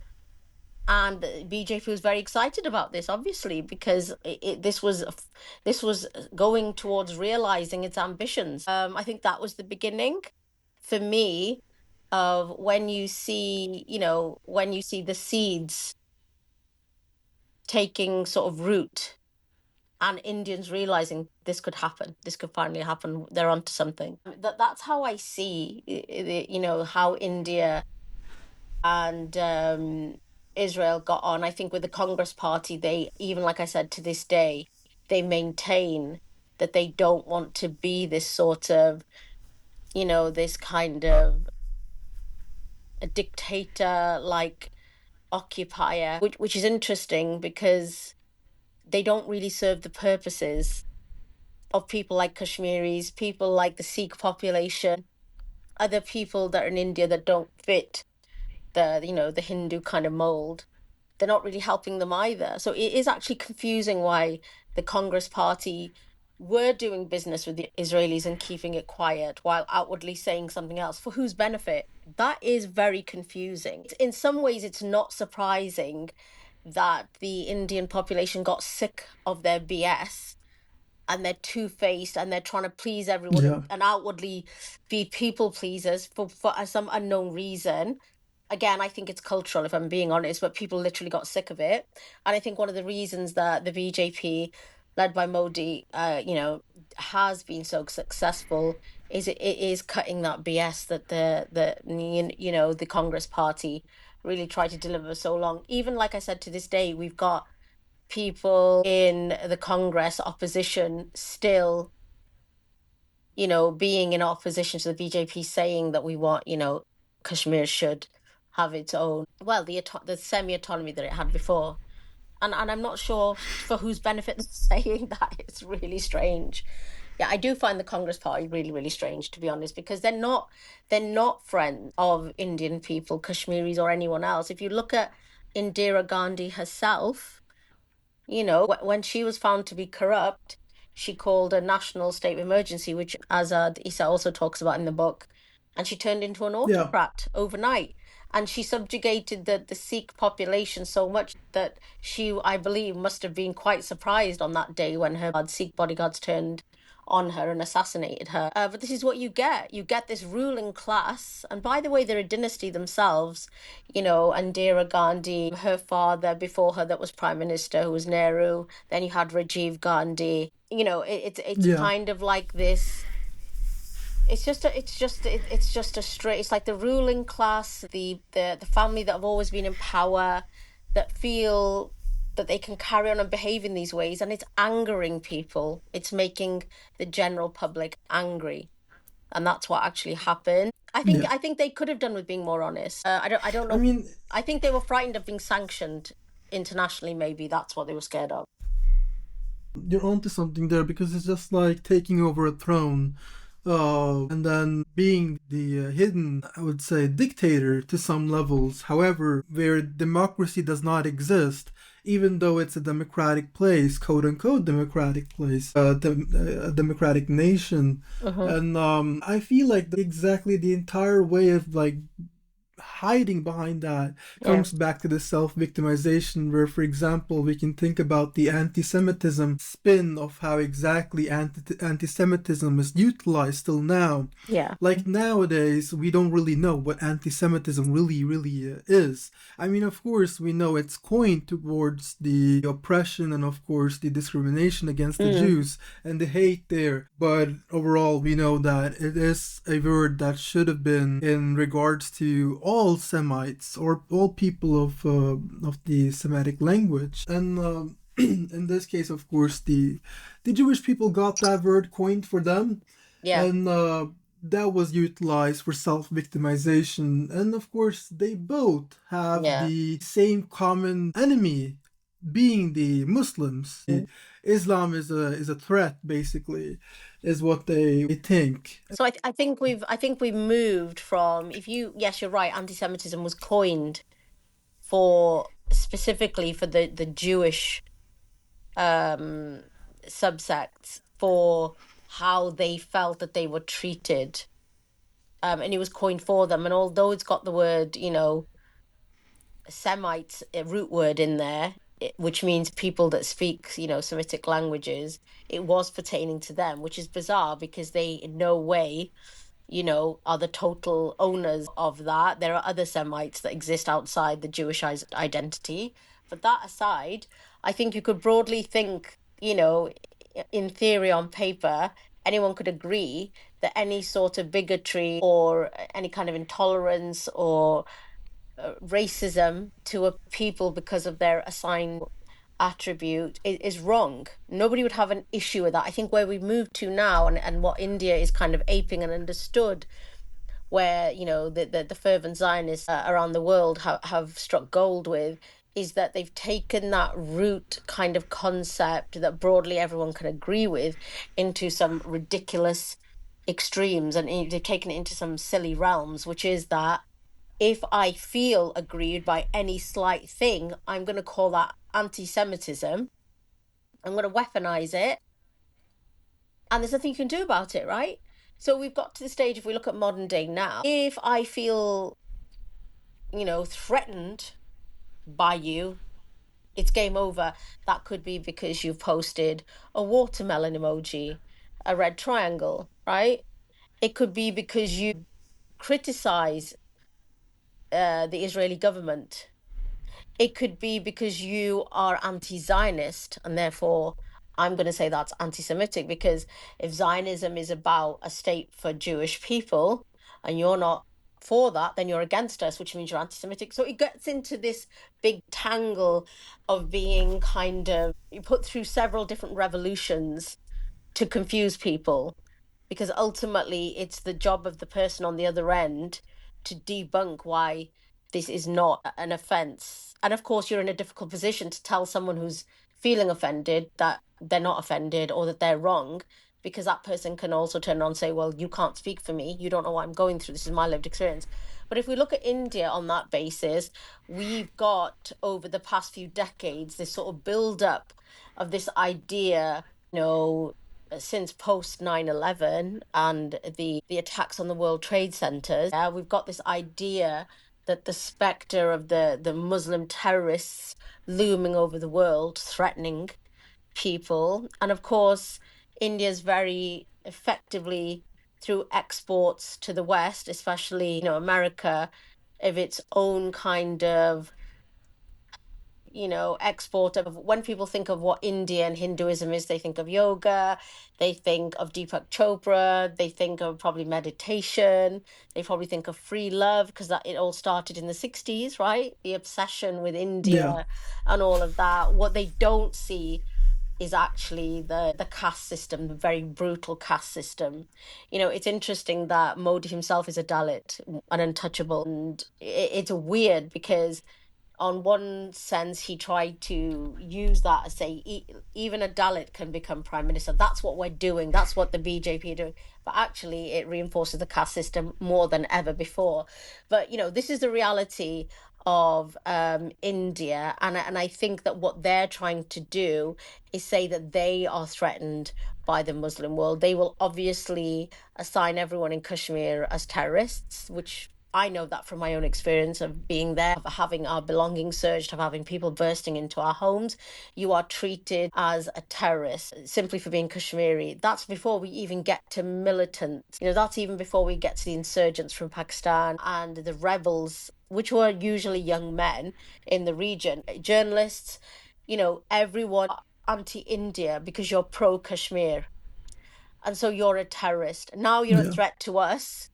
And the BJP was very excited about this, obviously, because this was going towards realizing its ambitions. I think that was the beginning for me of when you see the seeds taking sort of root and Indians realizing this could happen, this could finally happen, they're onto something. That's how I see, how India and Israel got on. I think with the Congress Party, they, even like I said, to this day, they maintain that they don't want to be this sort of, this kind of a dictator like occupier, which is interesting because they don't really serve the purposes of people like Kashmiris, people like the Sikh population, other people that are in India that don't fit the Hindu kind of mold. They're not really helping them either. So it is actually confusing why the Congress Party were doing business with the Israelis and keeping it quiet while outwardly saying something else. For whose benefit? That is very confusing. In some ways, it's not surprising that the Indian population got sick of their BS and they're two-faced and they're trying to please everyone Yeah. and outwardly be people pleasers for some unknown reason. Again, I think it's cultural, if I'm being honest, but people literally got sick of it. And I think one of the reasons that the BJP, led by Modi, has been so successful is it is cutting that BS that the Congress Party really tried to deliver so long. Even like I said, to this day, we've got people in the Congress opposition still, being in opposition to the BJP, saying that we want, Kashmir should have its own, well, the semi-autonomy that it had before. And I'm not sure for whose benefit they're saying that. It's really strange. Yeah, I do find the Congress Party really, really strange, to be honest, because they're not friends of Indian people, Kashmiris, or anyone else. If you look at Indira Gandhi herself, when she was found to be corrupt, she called a national state of emergency, which Azad Essa also talks about in the book, and she turned into an Yeah. autocrat overnight. And she subjugated the Sikh population so much that she, I believe, must have been quite surprised on that day when her Sikh bodyguards turned on her and assassinated her. But this is what you get. You get this ruling class. And by the way, they're a dynasty themselves. Indira Gandhi, her father before her that was prime minister, who was Nehru. Then you had Rajiv Gandhi. It's Yeah. kind of like this. It's just a straight. It's like the ruling class, the family that have always been in power, that feel that they can carry on and behave in these ways, and it's angering people. It's making the general public angry, and that's what actually happened. I think Yeah. I think they could have done with being more honest. I don't I know. mean, I think they were frightened of being sanctioned internationally. Maybe that's what they were scared of. you're onto something there because it's just like taking over a throne, and then being the hidden, I would say, dictator to some levels. However, where democracy does not exist, even though it's a democratic place, quote unquote democratic place, a democratic nation. Hmm. And I feel like exactly the entire way of like hiding behind that Yeah. comes back to the self-victimization, where for example we can think about the anti-Semitism spin of how exactly anti-Semitism is utilized till now. Yeah. Like nowadays we don't really know what anti-Semitism really is. I mean, of course we know it's coined towards the oppression and of course the discrimination against the Mm. Jews and the hate there, but overall we know that it is a word that should have been in regards to all Semites or all people of the Semitic language. And in this case, of course, the Jewish people got that word coined for them, Yeah. and that was utilized for self-victimization. And of course, they both have Yeah. the same common enemy, being the Muslims. Islam is a threat, basically, is what they think. So I think we've moved from, if you yes, you're right, anti-Semitism was coined for specifically for the Jewish um subsects, for how they felt that they were treated. And it was coined for them. And although it's got the word, Semite root word in there, which means people that speak, Semitic languages, it was pertaining to them, which is bizarre because they in no way, are the total owners of that. There are other Semites that exist outside the Jewish identity. But that aside, I think you could broadly think, in theory, on paper, anyone could agree that any sort of bigotry or any kind of intolerance or racism to a people because of their assigned attribute is wrong. Nobody would have an issue with that. I think where we've moved to now, and what India is kind of aping and understood, where the fervent Zionists around the world have struck gold with, is that they've taken that root kind of concept that broadly everyone can agree with into some ridiculous extremes, and they've taken it into some silly realms, which is that if I feel aggrieved by any slight thing, I'm going to call that anti-Semitism. I'm going to weaponize it, and there's nothing you can do about it, right? So we've got to the stage, if we look at modern day now, if I feel, threatened by you, it's game over. That could be because you've posted a watermelon emoji, a red triangle, right? It could be because you criticize the Israeli government. It could be because you are anti-Zionist, and therefore I'm going to say that's anti-Semitic, because if Zionism is about a state for Jewish people and you're not for that, then you're against us, which means you're anti-Semitic. So it gets into this big tangle of being kind of, you put through several different revolutions to confuse people, because ultimately it's the job of the person on the other end to debunk why this is not an offense. And of course, you're in a difficult position to tell someone who's feeling offended that they're not offended or that they're wrong, because that person can also turn around and say, well, you can't speak for me. You don't know what I'm going through. This is my lived experience. But if we look at India on that basis, we've got over the past few decades this sort of build up of this idea, since post 9/11 and the attacks on the World Trade Centers, we've got this idea that the specter of the Muslim terrorists looming over the world, threatening people. And of course, India's very effectively, through exports to the West, especially, America, of its own kind of export of, when people think of what Indian Hinduism is, they think of yoga, they think of Deepak Chopra, they think of probably meditation, they probably think of free love, because that it all started in the 60s, right? The obsession with Yeah. India and all of that. What they don't see is actually the caste system, the very brutal caste system. It's interesting that Modi himself is a Dalit, an untouchable, and it's weird because on one sense, he tried to use that as say, even a Dalit can become prime minister. That's what we're doing. That's what the BJP are doing. But actually, it reinforces the caste system more than ever before. But this is the reality of India, and I think that what they're trying to do is say that they are threatened by the Muslim world. They will obviously assign everyone in Kashmir as terrorists, which I know that from my own experience of being there, of having our belongings searched, of having people bursting into our homes. You are treated as a terrorist simply for being Kashmiri. That's before we even get to militants. That's even before we get to the insurgents from Pakistan and the rebels, which were usually young men in the region. Journalists, everyone anti-India because you're pro-Kashmir. And so you're a terrorist. Now you're a Yeah. threat to us,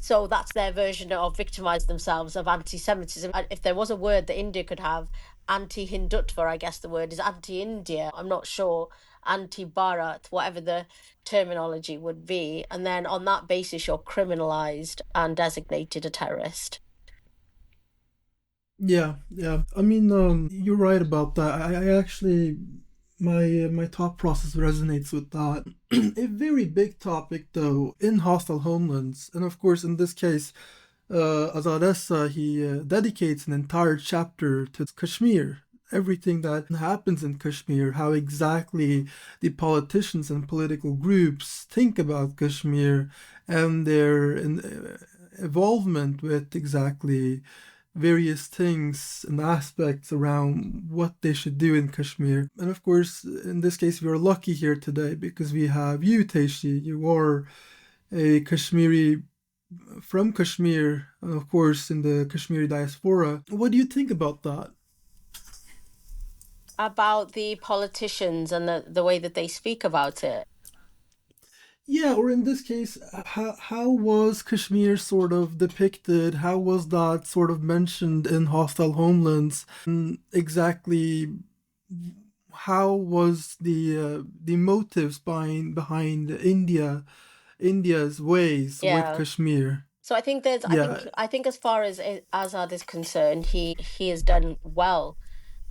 so that's their version of victimize themselves of anti-Semitism. And if there was a word that India could have, anti-Hindutva, I guess the word is anti-India. I'm not sure, anti-Bharat, whatever the terminology would be. And then on that basis, you're criminalized and designated a terrorist. Yeah, yeah. I mean, you're right about that. I actually, my thought process resonates with that. A very big topic, though, in Hostile Homelands, and of course, in this case, Azad Essa, he dedicates an entire chapter to Kashmir. Everything that happens in Kashmir, how exactly the politicians and political groups think about Kashmir, and their involvement with exactly various things and aspects around what they should do in Kashmir. And of course, in this case, we are lucky here today because we have you, Teyshi. You are a Kashmiri from Kashmir, of course, in the Kashmiri diaspora. What do you think about that? About the politicians and the way that they speak about it. Yeah, or in this case, how was Kashmir sort of depicted? How was that sort of mentioned in Hostile Homelands? And exactly how was the motives behind India's ways with Yeah. Kashmir? So I think there's, Yeah, I think as far as Azad is concerned, he has done well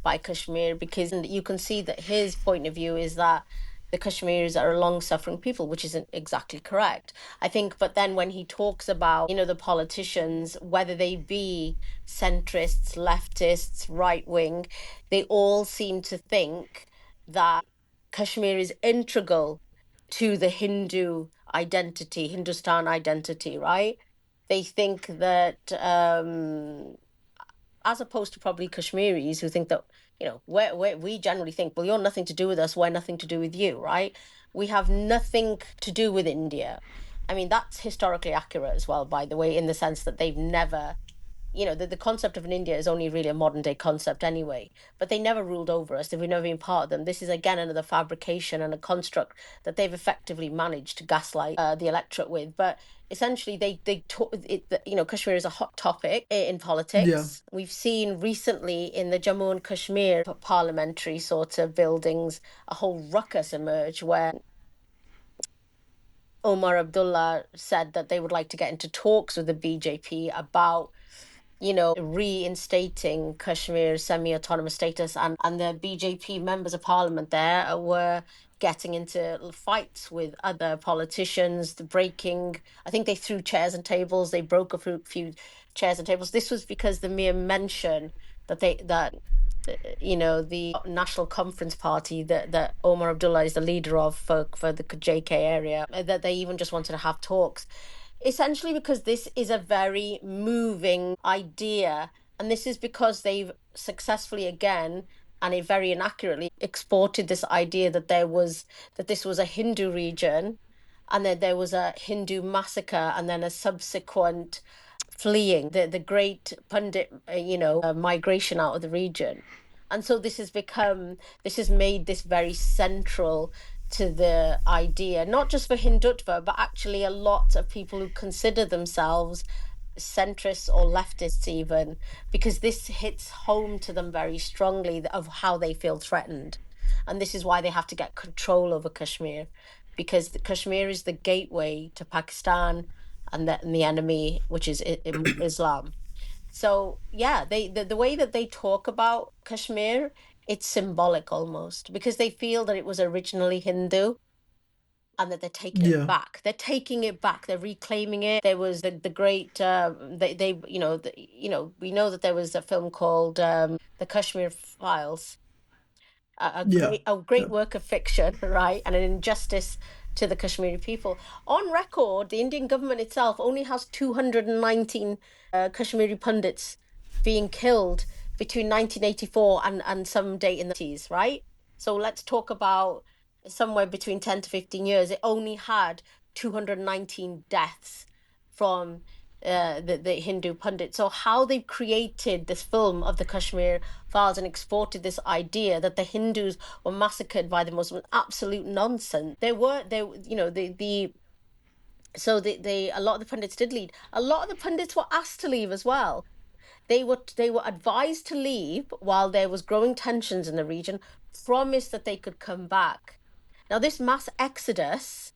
by Kashmir, because you can see that his point of view is that the Kashmiris are a long-suffering people, which isn't exactly correct. I think, but then when he talks about, the politicians, whether they be centrists, leftists, right-wing, they all seem to think that Kashmir is integral to the Hindu identity, Hindustan identity, right? They think that as opposed to probably Kashmiris who think that, we generally think, well, you're nothing to do with us, we're nothing to do with you, right? We have nothing to do with India. I mean, that's historically accurate as well, by the way, in the sense that they've never, the concept of an India is only really a modern day concept anyway, but they never ruled over us. We've never been part of them. This is again another fabrication and a construct that they've effectively managed to gaslight the electorate with. But essentially, they talk it. Kashmir is a hot topic in Yeah. politics. We've seen recently in the Jammu and Kashmir parliamentary sort of buildings a whole ruckus emerge where Omar Abdullah said that they would like to get into talks with the BJP about reinstating Kashmir's semi-autonomous status, and the BJP members of parliament there were getting into fights with other politicians, I think they threw chairs and tables, they broke a few chairs and tables. This was because the mere mention the National Conference Party that Omar Abdullah is the leader of for the JK area, that they even just wanted to have talks. Essentially, because this is a very moving idea, and this is because they've successfully again and it very inaccurately exported this idea that this was a Hindu region, and that there was a Hindu massacre and then a subsequent fleeing, the great Pundit, migration out of the region. And so this has made this very central to the idea, not just for Hindutva, but actually a lot of people who consider themselves centrists or leftists even, because this hits home to them very strongly of how they feel threatened. And this is why they have to get control over Kashmir, because Kashmir is the gateway to Pakistan and the enemy, which is Islam. So yeah, the way that they talk about Kashmir, it's symbolic almost, because they feel that it was originally Hindu and that they're taking it Yeah. back. They're taking it back. They're reclaiming it. There was the great they we know that there was a film called The Kashmir Files, Yeah. a great Yeah. work of fiction, right? And an injustice to the Kashmiri people. On record, the Indian government itself only has 219 Kashmiri Pundits being killed between 1984 and some date in the 80s, right? So let's talk about somewhere between 10 to 15 years. It only had 219 deaths from the Hindu pundit. So how they've created this film of the Kashmir Files and exported this idea that the Hindus were massacred by the Muslims, absolute nonsense. A lot of the pundits did leave. A lot of the pundits were asked to leave as well. They were advised to leave while there was growing tensions in the region, promised that they could come back. Now, this mass exodus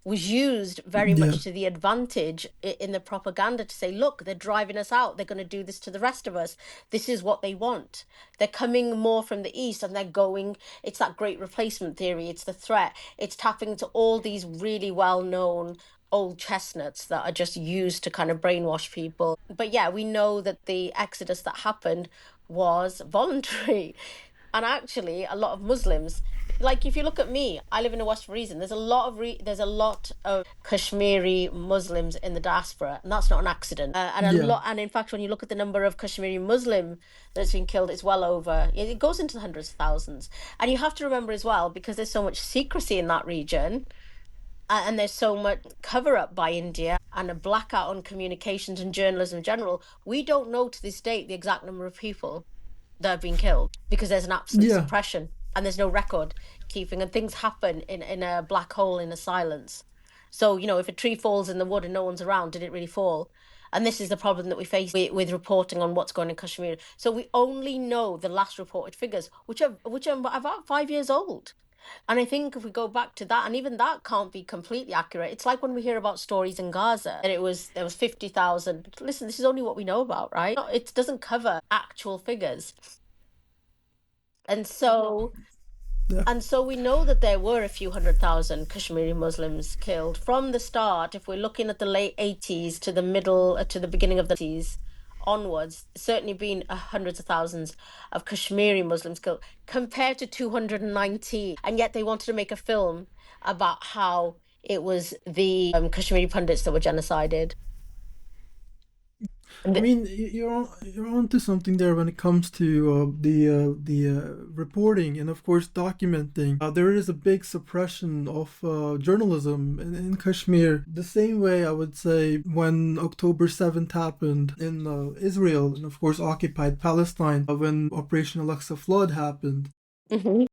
was used very Yeah. much to the advantage in the propaganda to say, look, they're driving us out. They're going to do this to the rest of us. This is what they want. They're coming more from the east and they're going. It's that great replacement theory. It's the threat. It's tapping into all these really well-known old chestnuts that are just used to kind of brainwash people. But yeah, we know that the exodus that happened was voluntary. And actually, a lot of Muslims, like if you look at me, I live in the West region. There's a lot of Kashmiri Muslims in the diaspora, and that's not an accident. Yeah. And in fact, when you look at the number of Kashmiri Muslim that's been killed, it's well over. It goes into the hundreds of thousands. And you have to remember as well, because there's so much secrecy in that region, and there's so much cover up by India and a blackout on communications and journalism in general. We don't know to this date the exact number of people that have been killed because there's an absolute Yeah. suppression and there's no record keeping, and things happen in a black hole, in a silence. So, if a tree falls in the wood and no one's around, did it really fall? And this is the problem that we face with reporting on what's going on in Kashmir. So we only know the last reported figures, which are about 5 years old. And I think if we go back to that, and even that can't be completely accurate. It's like when we hear about stories in Gaza that there was 50,000. Listen, this is only what we know about, right? It doesn't cover actual figures. And so Yeah. and so we know that there were a few 100,000 Kashmiri Muslims killed from the start. If we're looking at the late 80s to the to the beginning of the 80s onwards, certainly been hundreds of thousands of Kashmiri Muslims killed compared to 219. And yet they wanted to make a film about how it was the Kashmiri pundits that were genocided. And I mean, you're onto something there when it comes to the reporting and of course documenting. There is a big suppression of journalism in Kashmir. The same way I would say when October 7th happened in Israel and of course occupied Palestine, when Operation Alexa Flood happened. Mhm.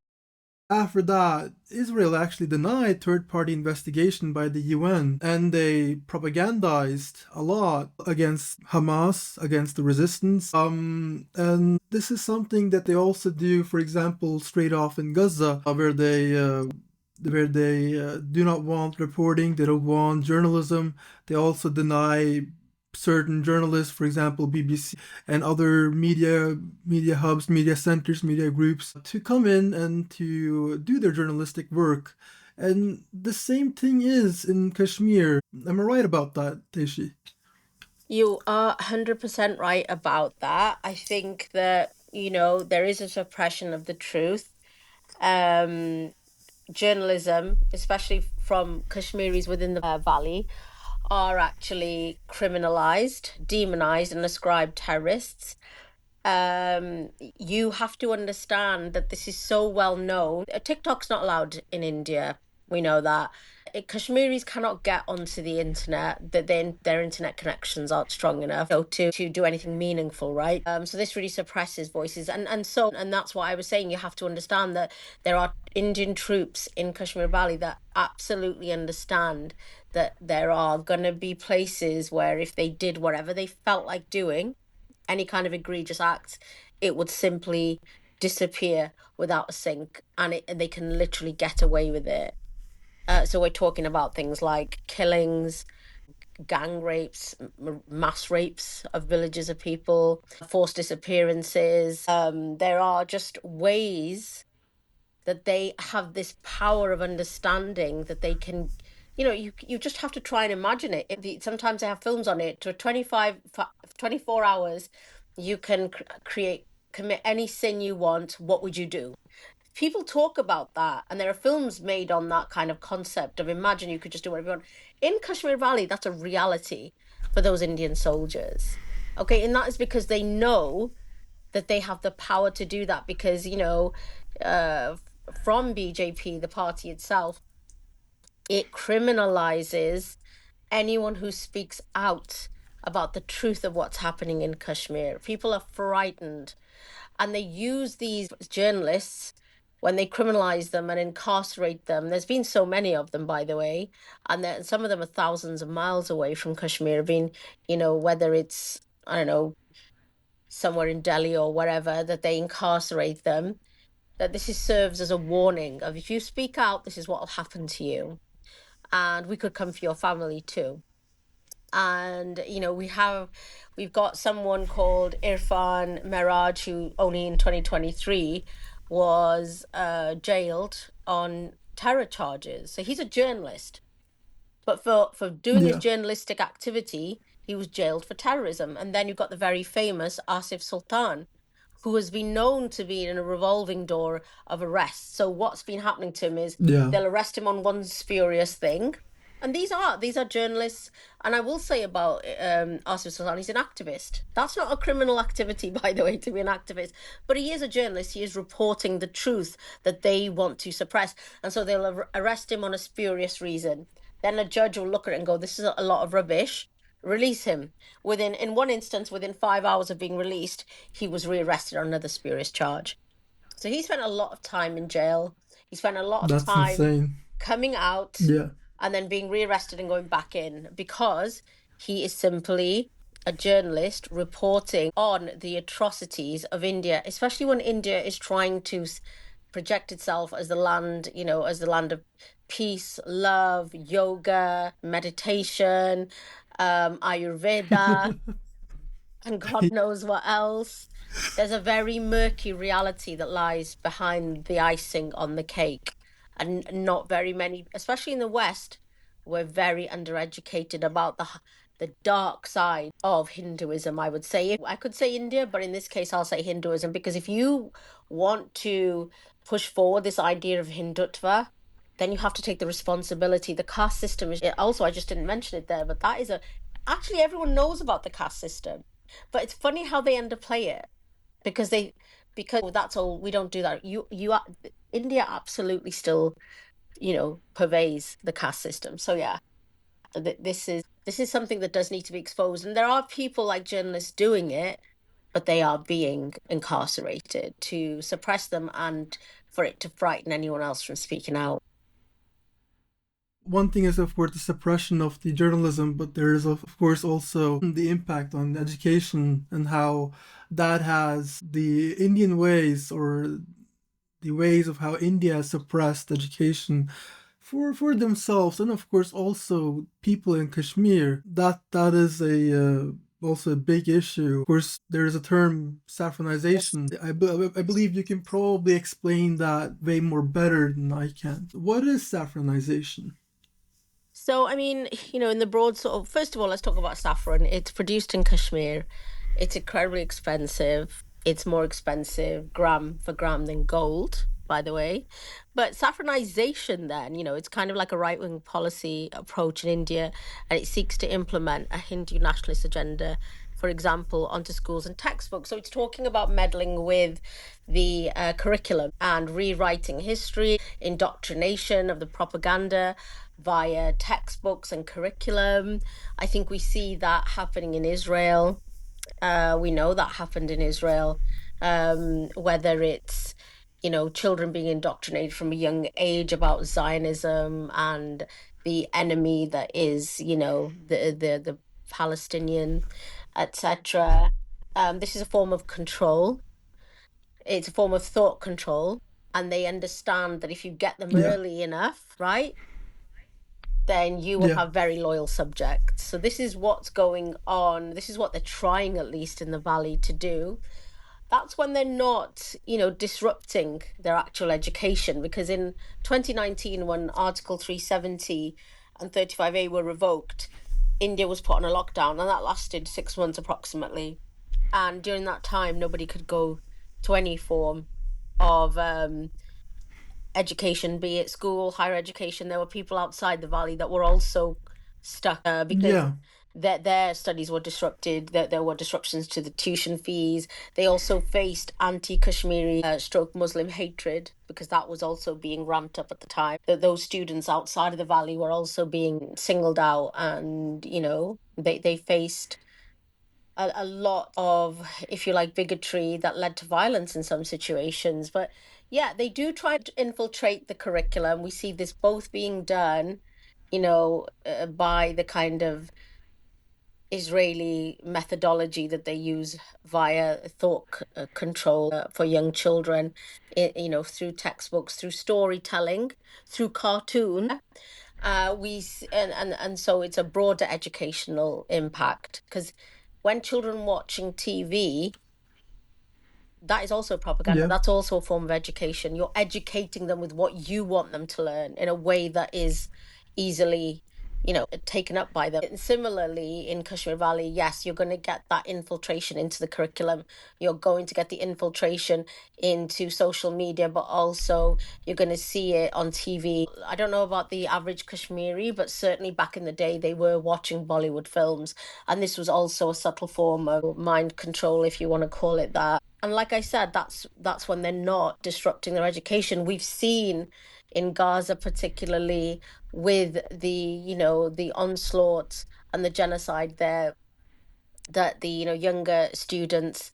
After that, Israel actually denied third party investigation by the UN and they propagandized a lot against Hamas, against the resistance. And this is something that they also do, for example, straight off in Gaza, where they do not want reporting, they don't want journalism. They also deny certain journalists, for example, BBC and other media hubs, media centers, media groups, to come in and to do their journalistic work. And the same thing is in Kashmir. Am I right about that, Teishi? You are 100% right about that. I think that, there is a suppression of the truth. Um, Journalism, especially from Kashmiris within the valley, are actually criminalized, demonized, and ascribed terrorists. You have to understand that this is so well known. TikTok's not allowed in India. We know that. Kashmiris cannot get onto the internet, that their internet connections aren't strong enough, to do anything meaningful, right? So this really suppresses voices. And that's why I was saying you have to understand that there are Indian troops in Kashmir Valley that absolutely understand that there are gonna be places where if they did whatever they felt like doing, any kind of egregious act, it would simply disappear without a sink, and they can literally get away with it. So we're talking about things like killings, gang rapes, mass rapes of villages of people, forced disappearances. There are just ways that they have this power of understanding that they can, you just have to try and imagine it. Sometimes they have films on it to 24 hours. You can commit any sin you want. What would you do? People talk about that, and there are films made on that kind of concept of imagine you could just do whatever you want. In Kashmir Valley, that's a reality for those Indian soldiers. Okay, and that is because they know that they have the power to do that because, uh, from BJP, the party itself, it criminalizes anyone who speaks out about the truth of what's happening in Kashmir. People are frightened, and they use these journalists when they criminalize them and incarcerate them. There's been so many of them, by the way, and some of them are thousands of miles away from Kashmir, being, whether it's, I don't know, somewhere in Delhi or wherever, that they incarcerate them, that serves as a warning of if you speak out, this is what will happen to you. And we could come for your family too. And we've got someone called Irfan Meraj who only in 2023 was jailed on terror charges. So he's a journalist, but for doing his Yeah. journalistic activity, he was jailed for terrorism. And then you've got the very famous Asif Sultan, who has been known to be in a revolving door of arrests. So what's been happening to him is Yeah. they'll arrest him on one spurious thing. And these are journalists. And I will say about Asif Sultan, he's an activist. That's not a criminal activity, by the way, to be an activist. But he is a journalist. He is reporting the truth that they want to suppress. And so they'll arrest him on a spurious reason. Then a judge will look at it and go, this is a lot of rubbish, release him. In one instance, within 5 hours of being released, he was rearrested on another spurious charge. So he spent a lot of time in jail. He spent a lot of That's time insane. coming out Yeah. and then being rearrested and going back in because he is simply a journalist reporting on the atrocities of India, especially when India is trying to project itself as the land, as the land of peace, love, yoga, meditation, Ayurveda, and God knows what else. There's a very murky reality that lies behind the icing on the cake. And not very many, especially in the West, we're very undereducated about the dark side of Hinduism, I would say. I could say India, but in this case, I'll say Hinduism, because if you want to push forward this idea of Hindutva, then you have to take the responsibility. The caste system is also, I just didn't mention it there, but that is actually everyone knows about the caste system. But it's funny how they underplay it because that's all, we don't do that. You are, India absolutely still, pervades the caste system. So yeah, this is something that does need to be exposed, and there are people like journalists doing it, but they are being incarcerated to suppress them and for it to frighten anyone else from speaking out. One thing is, of course, the suppression of the journalism, but there is, of course, also the impact on education and how that has the Indian ways or the ways of how India suppressed education for themselves, and of course also people in Kashmir. That is a also a big issue. Of course, there is a term saffronization. I believe you can probably explain that way more better than I can. What is saffronization? So, I mean, in the broad sort of, first of all, let's talk about saffron. It's produced in Kashmir. It's incredibly expensive. It's more expensive gram for gram than gold, by the way. But saffronization, then, it's kind of like a right-wing policy approach in India, and it seeks to implement a Hindu nationalist agenda, for example, onto schools and textbooks. So it's talking about meddling with the curriculum and rewriting history, indoctrination of the propaganda via textbooks and curriculum. I think we see that happening in Israel. We know that happened in Israel, whether it's children being indoctrinated from a young age about Zionism and the enemy that is the Palestinian, etc. This is a form of control. It's a form of thought control, and they understand that if you get them Yeah, early enough, right, then you will yeah, have very loyal subjects. So this is what's going on. This is what they're trying, at least in the valley, to do. That's when they're not, disrupting their actual education. Because in 2019, when Article 370 and 35A were revoked, India was put on a lockdown, and that lasted 6 months approximately. And during that time, nobody could go to any form of education, be it school, higher education. There were people outside the valley that were also stuck because yeah. their studies were disrupted. There were disruptions to the tuition fees. They also faced anti-Kashmiri stroke Muslim hatred because that was also being ramped up at the time. That those students outside of the valley were also being singled out, and they faced a lot of, if you like, bigotry that led to violence in some situations. But yeah, they do try to infiltrate the curriculum. We see this both being done, by the kind of Israeli methodology that they use via thought control for young children, through textbooks, through storytelling, through cartoon. And so it's a broader educational impact because when children watching TV, that is also propaganda. Yeah. That's also a form of education. You're educating them with what you want them to learn in a way that is easily, taken up by them. And similarly, in Kashmir Valley, yes, you're going to get that infiltration into the curriculum. You're going to get the infiltration into social media, but also you're going to see it on TV. I don't know about the average Kashmiri, but certainly back in the day, they were watching Bollywood films. And this was also a subtle form of mind control, if you want to call it that. And like I said, that's when they're not disrupting their education. We've seen in Gaza, particularly with the onslaught and the genocide there, that the younger students'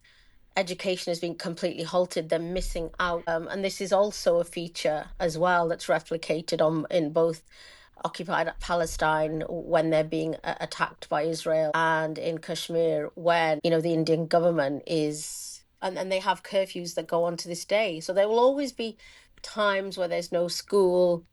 education has been completely halted. They're missing out, and this is also a feature as well that's replicated on in both occupied Palestine when they're being attacked by Israel, and in Kashmir when the Indian government is, and they have curfews that go on to this day. So there will always be times where there's no school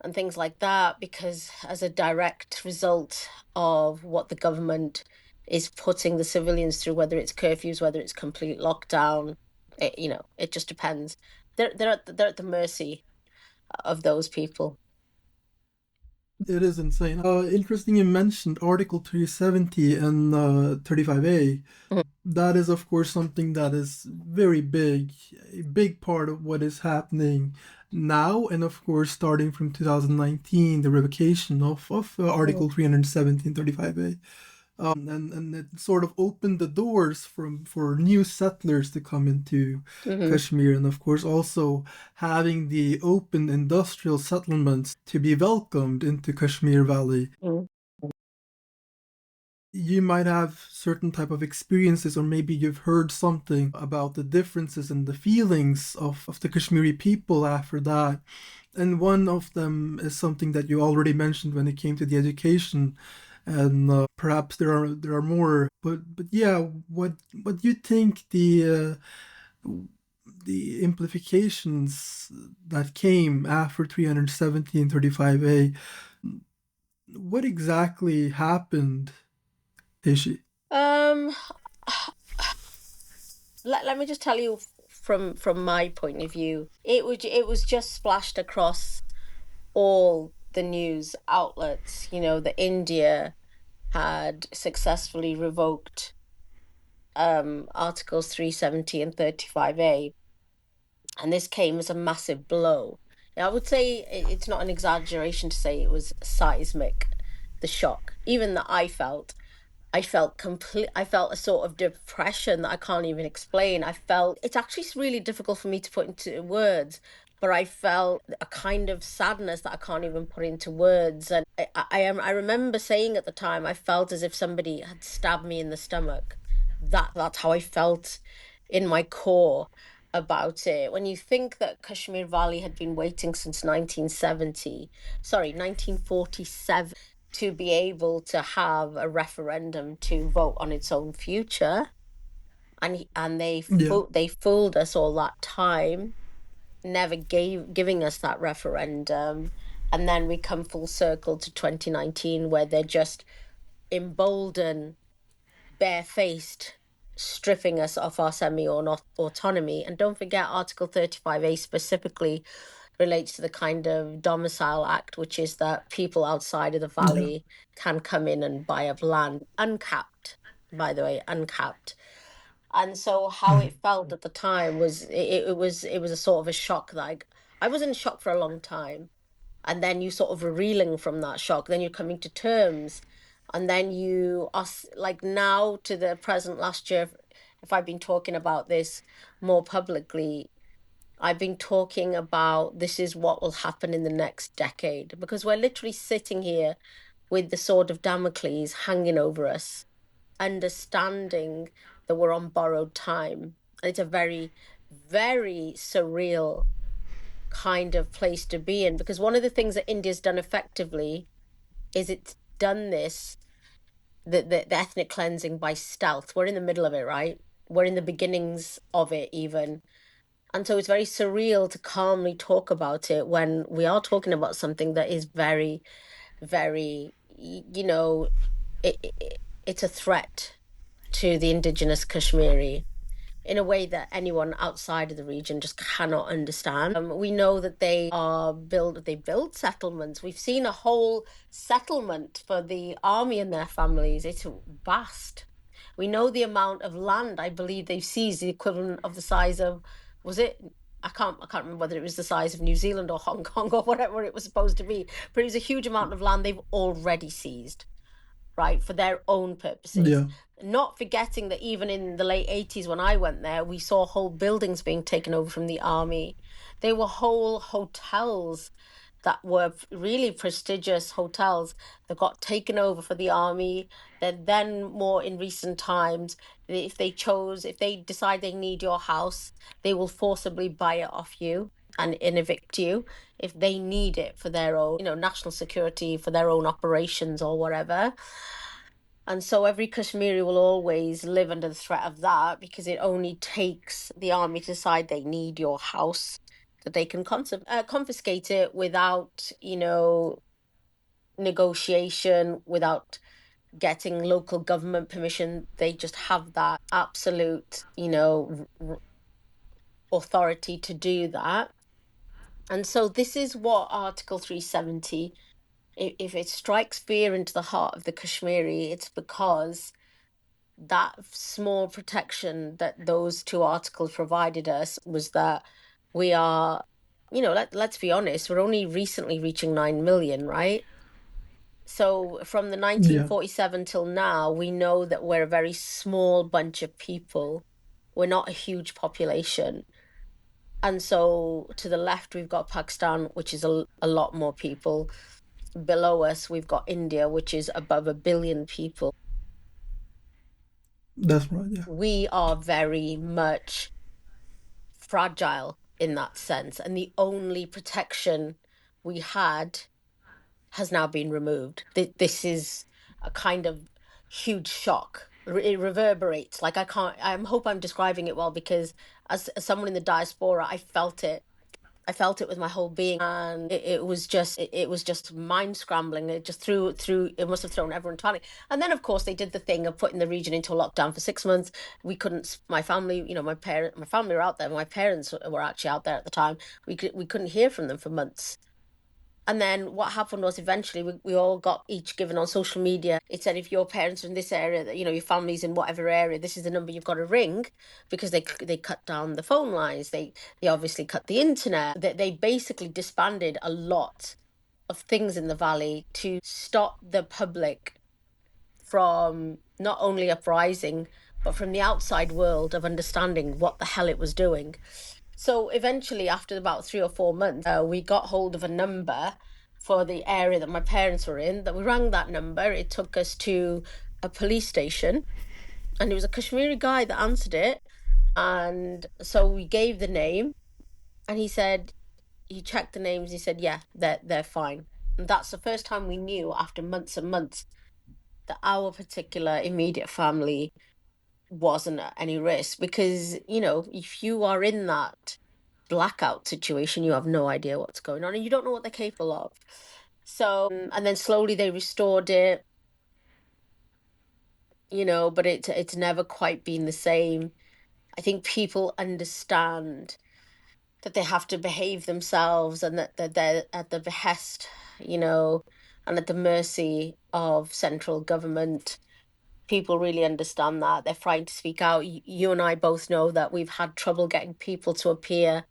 and things like that, because as a direct result of what the government is putting the civilians through, whether it's curfews, whether it's complete lockdown, it just depends. They're at the mercy of those people. It is insane. Interesting you mentioned Article 370 and 35A. That is, of course, something that is very big, a big part of what is happening now. And of course, starting from 2019, the revocation of Article 370 and 35A. and it sort of opened the doors for new settlers to come into Hmm. Kashmir, and of course also having the open industrial settlements to be welcomed into Kashmir Valley. Mm. You might have certain type of experiences, or maybe you've heard something about the differences and the feelings of the Kashmiri people after that. And one of them is something that you already mentioned when it came to the education, and perhaps there are more. But yeah, what do you think the implications that came after 370 and 35A? What exactly happened, Teishi? Um, let me just tell you from my point of view, it was just splashed across all the news outlets, that India had successfully revoked Articles 370 and 35A, and this came as a massive blow. Now, I would say it's not an exaggeration to say it was seismic, the shock, even that I felt. I felt a sort of depression that I can't even explain. I felt it's actually really difficult for me to put into words, but I felt a kind of sadness that I can't even put into words. And I remember saying at the time, I felt as if somebody had stabbed me in the stomach. That's how I felt in my core about it. When you think that Kashmir Valley had been waiting since 1970, sorry, 1947, to be able to have a referendum to vote on its own future, and Yeah, they fooled us all that time, never giving us that referendum, and then we come full circle to 2019, where they're just emboldened, barefaced, stripping us of our semi autonomy. And don't forget, Article 35A specifically relates to the kind of domicile act, which is that people outside of the yeah, valley can come in and buy up land, uncapped, by the way, uncapped. And so how mm, it felt at the time was it was a sort of a shock that I was in shock for a long time, and then you sort of are reeling from that shock, then you're coming to terms, and then you are like, now to the present, last year, if I've been talking about this more publicly, I've been talking about this is what will happen in the next decade, because we're literally sitting here with the sword of Damocles hanging over us, understanding that we're on borrowed time. And it's a very, very surreal kind of place to be in, because one of the things that India's done effectively is it's done this, the ethnic cleansing by stealth. We're in the middle of it, right? We're in the beginnings of it, even. And so it's very surreal to calmly talk about it when we are talking about something that is very, very, it's a threat to the indigenous Kashmiri in a way that anyone outside of the region just cannot understand. We know that they build settlements. We've seen a whole settlement for the army and their families. It's vast. We know the amount of land I believe they've seized, the equivalent of the size of, was it? I can't remember whether it was the size of New Zealand or Hong Kong or whatever it was supposed to be, but it was a huge amount of land they've already seized, right, for their own purposes. yeah, Not forgetting that even in the late 80s, when I went there, we saw whole buildings being taken over from the army. They were whole hotels that were really prestigious hotels that got taken over for the army. Then more in recent times, if they decide they need your house, they will forcibly buy it off you and evict you if they need it for their own, national security, for their own operations or whatever. And so every Kashmiri will always live under the threat of that, because it only takes the army to decide they need your house that they can confiscate it without, negotiation, without getting local government permission. They just have that absolute, authority to do that. And so this is what Article 370, if it strikes fear into the heart of the Kashmiri, it's because that small protection that those two articles provided us was that we are, let's be honest, we're only recently reaching 9 million, right? So from the Yeah, 1947 till now, we know that we're a very small bunch of people. We're not a huge population. And so to the left, we've got Pakistan, which is a lot more people. Below us, we've got India, which is above 1 billion people. that's right. Yeah, We are very much fragile in that sense. And the only protection we had has now been removed. This is a kind of huge shock. It reverberates. Like I can't, I hope I'm describing it well because as someone in the diaspora, I felt it. I felt it with my whole being, and it was just mind scrambling. It just threw it must have thrown everyone into panic. And then of course they did the thing of putting the region into a lockdown for 6 months. We couldn't. My family, my family were out there. My parents were actually out there at the time. We couldn't hear from them for months. And then what happened was eventually we all got each given on social media. It said if your parents are in this area, that your family's in whatever area, this is the number you've got to ring because they cut down the phone lines. They obviously cut the internet. They basically disbanded a lot of things in the valley to stop the public from not only uprising but from the outside world of understanding what the hell it was doing. So eventually, after about 3 or 4 months, we got hold of a number for the area that my parents were in. That we rang that number. It took us to a police station, and it was a Kashmiri guy that answered it. And so we gave the name, and he checked the names. He said, yeah, they're fine. And that's the first time we knew after months and months that our particular immediate family wasn't at any risk because if you are in that blackout situation, you have no idea what's going on and you don't know what they're capable of. So and then slowly they restored it, but it's never quite been the same. I think people understand that they have to behave themselves and that they're at the behest, and at the mercy of central government. People really understand that. They're frightened to speak out. You and I both know that we've had trouble getting people to appear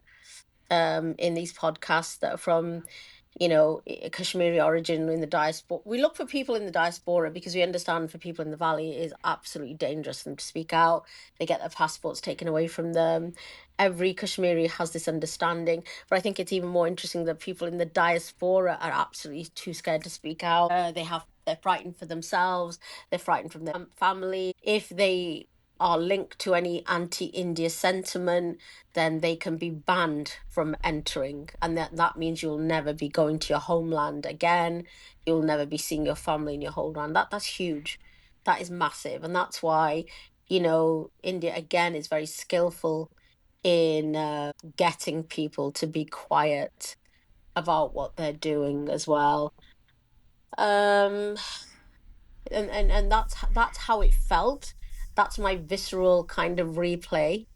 in these podcasts that are from, Kashmiri origin in the diaspora. We look for people in the diaspora because we understand for people in the valley it is absolutely dangerous for them to speak out. They get their passports taken away from them. Every Kashmiri has this understanding, but I think it's even more interesting that people in the diaspora are absolutely too scared to speak out. They're frightened for themselves. They're frightened from their family. If they are linked to any anti-India sentiment, then they can be banned from entering. And that means you'll never be going to your homeland again. You'll never be seeing your family in your homeland. That's huge. That is massive. And that's why, India again is very skillful in getting people to be quiet about what they're doing as well. Um, and that's how it felt. That's my visceral kind of replay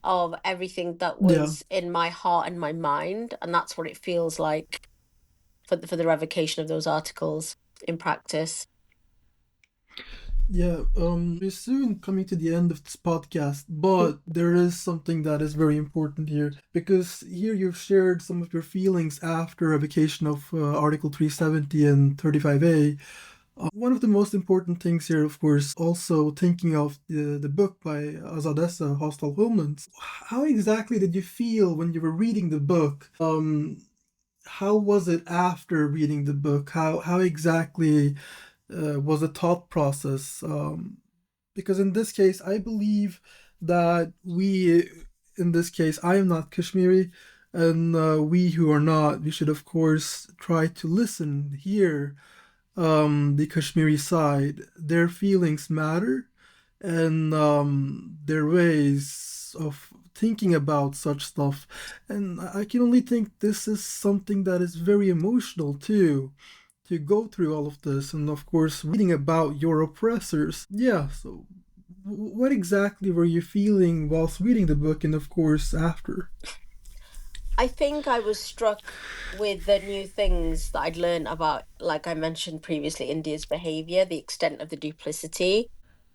of everything that yeah, was in my heart and my mind, and that's what it feels like for the revocation of those articles in practice. yeah. We're soon coming to the end of this podcast, but there is something that is very important here because here you've shared some of your feelings after a vacation of Article 370 and 35A. One of the most important things here, of course, also thinking of the book by Azad Essa, Hostile Homelands. How exactly did you feel when you were reading the book? How was it after reading the book? How exactly was the thought process? Because in this case, I believe that in this case, I am not Kashmiri, and we who are not, we should of course try to listen, hear the Kashmiri side. Their feelings matter, and their ways of thinking about such stuff. And I can only think this is something that is very emotional too. To go through all of this, and of course, reading about your oppressors. Yeah, so what exactly were you feeling whilst reading the book, and of course, after? I think I was struck with the new things that I'd learned about, like I mentioned previously, India's behavior, the extent of the duplicity.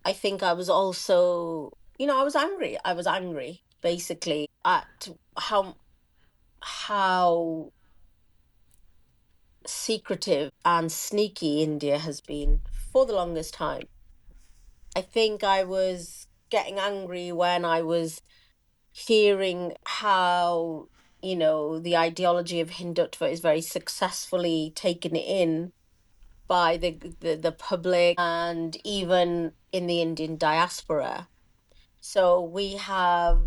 I think I was also, I was angry. I was angry basically at how secretive and sneaky India has been for the longest time. I think I was getting angry when I was hearing how, the ideology of Hindutva is very successfully taken in by the public and even in the Indian diaspora. So we have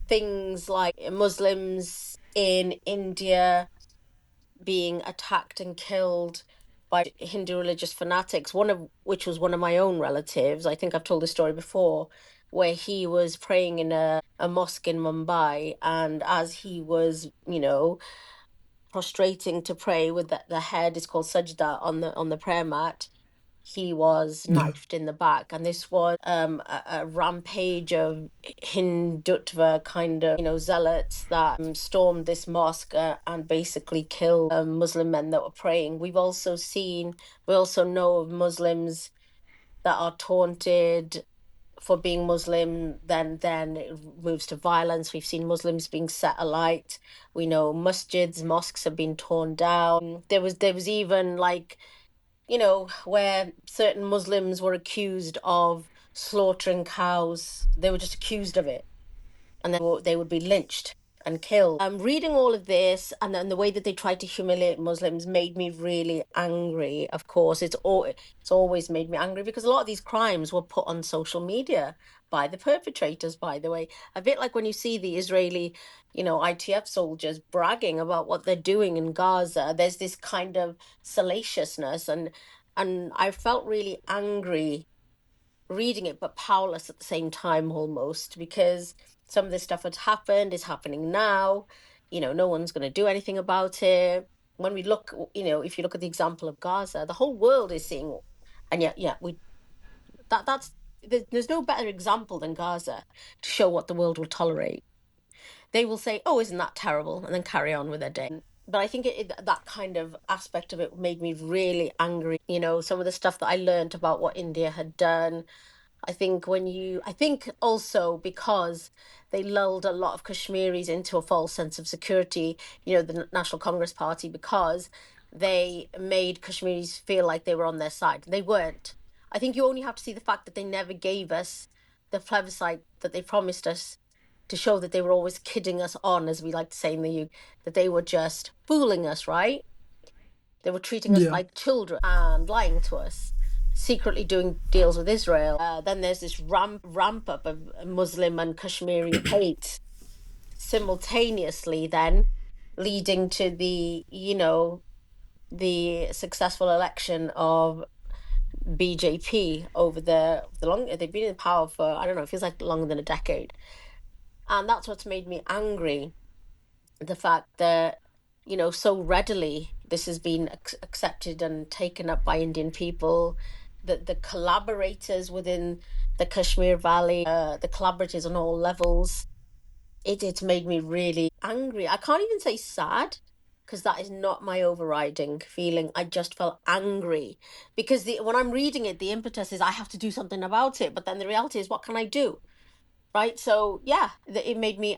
things like Muslims in India being attacked and killed by Hindu religious fanatics, one of which was one of my own relatives. I think I've told this story before, where he was praying in a mosque in Mumbai, and as he was, prostrating to pray with the head is called sajda on the prayer mat, he was Yeah. knifed in the back, and this was a rampage of Hindutva kind of zealots that stormed this mosque and basically killed Muslim men that were praying. We also know of Muslims that are taunted for being Muslim, then it moves to violence. We've seen Muslims being set alight. We know mosques have been torn down. There was even like, where certain Muslims were accused of slaughtering cows. They were just accused of it, and then they would be lynched and killed. Reading all of this and then the way that they tried to humiliate Muslims made me really angry. Of course, it's always made me angry because a lot of these crimes were put on social media by the perpetrators, by the way. A bit like when you see the Israeli, ITF soldiers bragging about what they're doing in Gaza. There's this kind of salaciousness, and I felt really angry reading it, but powerless at the same time almost, because some of this stuff had happened, is happening now. No one's going to do anything about it. When we look, if you look at the example of Gaza, the whole world is seeing, and yet, yeah, that's there's no better example than Gaza to show what the world will tolerate. They will say, "Oh, isn't that terrible?" and then carry on with their day. But I think that kind of aspect of it made me really angry. Some of the stuff that I learned about what India had done. I think also because they lulled a lot of Kashmiris into a false sense of security, the National Congress Party, because they made Kashmiris feel like they were on their side. They weren't. I think you only have to see the fact that they never gave us the plebiscite that they promised us to show that they were always kidding us on, as we like to say in the UK, that they were just fooling us, right? They were treating us Yeah. like children and lying to us, secretly doing deals with Israel. Then there's this ramp up of Muslim and Kashmiri hate simultaneously, then leading to the successful election of BJP over the long. They've been in power for, I don't know, it feels like longer than a decade, and that's what's made me angry. The fact that so readily this has been accepted and taken up by Indian people, that the collaborators within the Kashmir Valley, the collaborators on all levels, it's made me really angry. I can't even say sad, because that is not my overriding feeling. I just felt angry because when I'm reading it, the impetus is I have to do something about it, but then the reality is, what can I do? Right. So yeah, it made me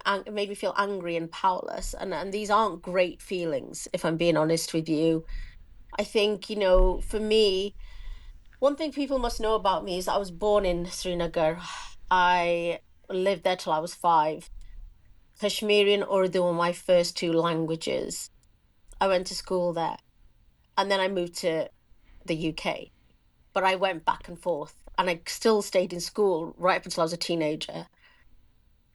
feel angry and powerless, and these aren't great feelings, if I'm being honest with you. I think, for me, one thing people must know about me is that I was born in Srinagar. I lived there till I was 5. Kashmiri and Urdu were my first two languages. I went to school there, and then I moved to the UK, but I went back and forth, and I still stayed in school right up until I was a teenager.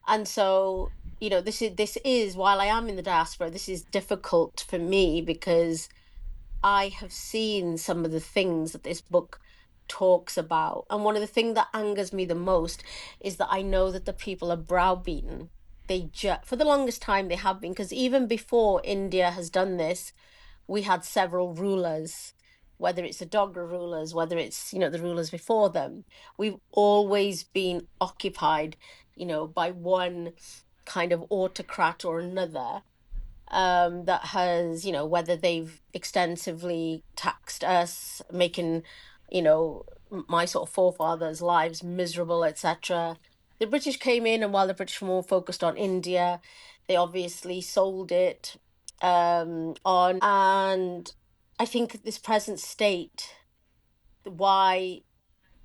And so, this is while I am in the diaspora, this is difficult for me because I have seen some of the things that this book talks about. And one of the things that angers me the most is that I know that the people are browbeaten. For the longest time they have been, because even before India has done this, we had several rulers, whether it's the Dogra rulers, whether it's, the rulers before them. We've always been occupied, by one kind of autocrat or another, that has, whether they've extensively taxed us, making, my sort of forefathers' lives miserable, etc. The British came in, and while the British were more focused on India, they obviously sold it on, and I think this present state, why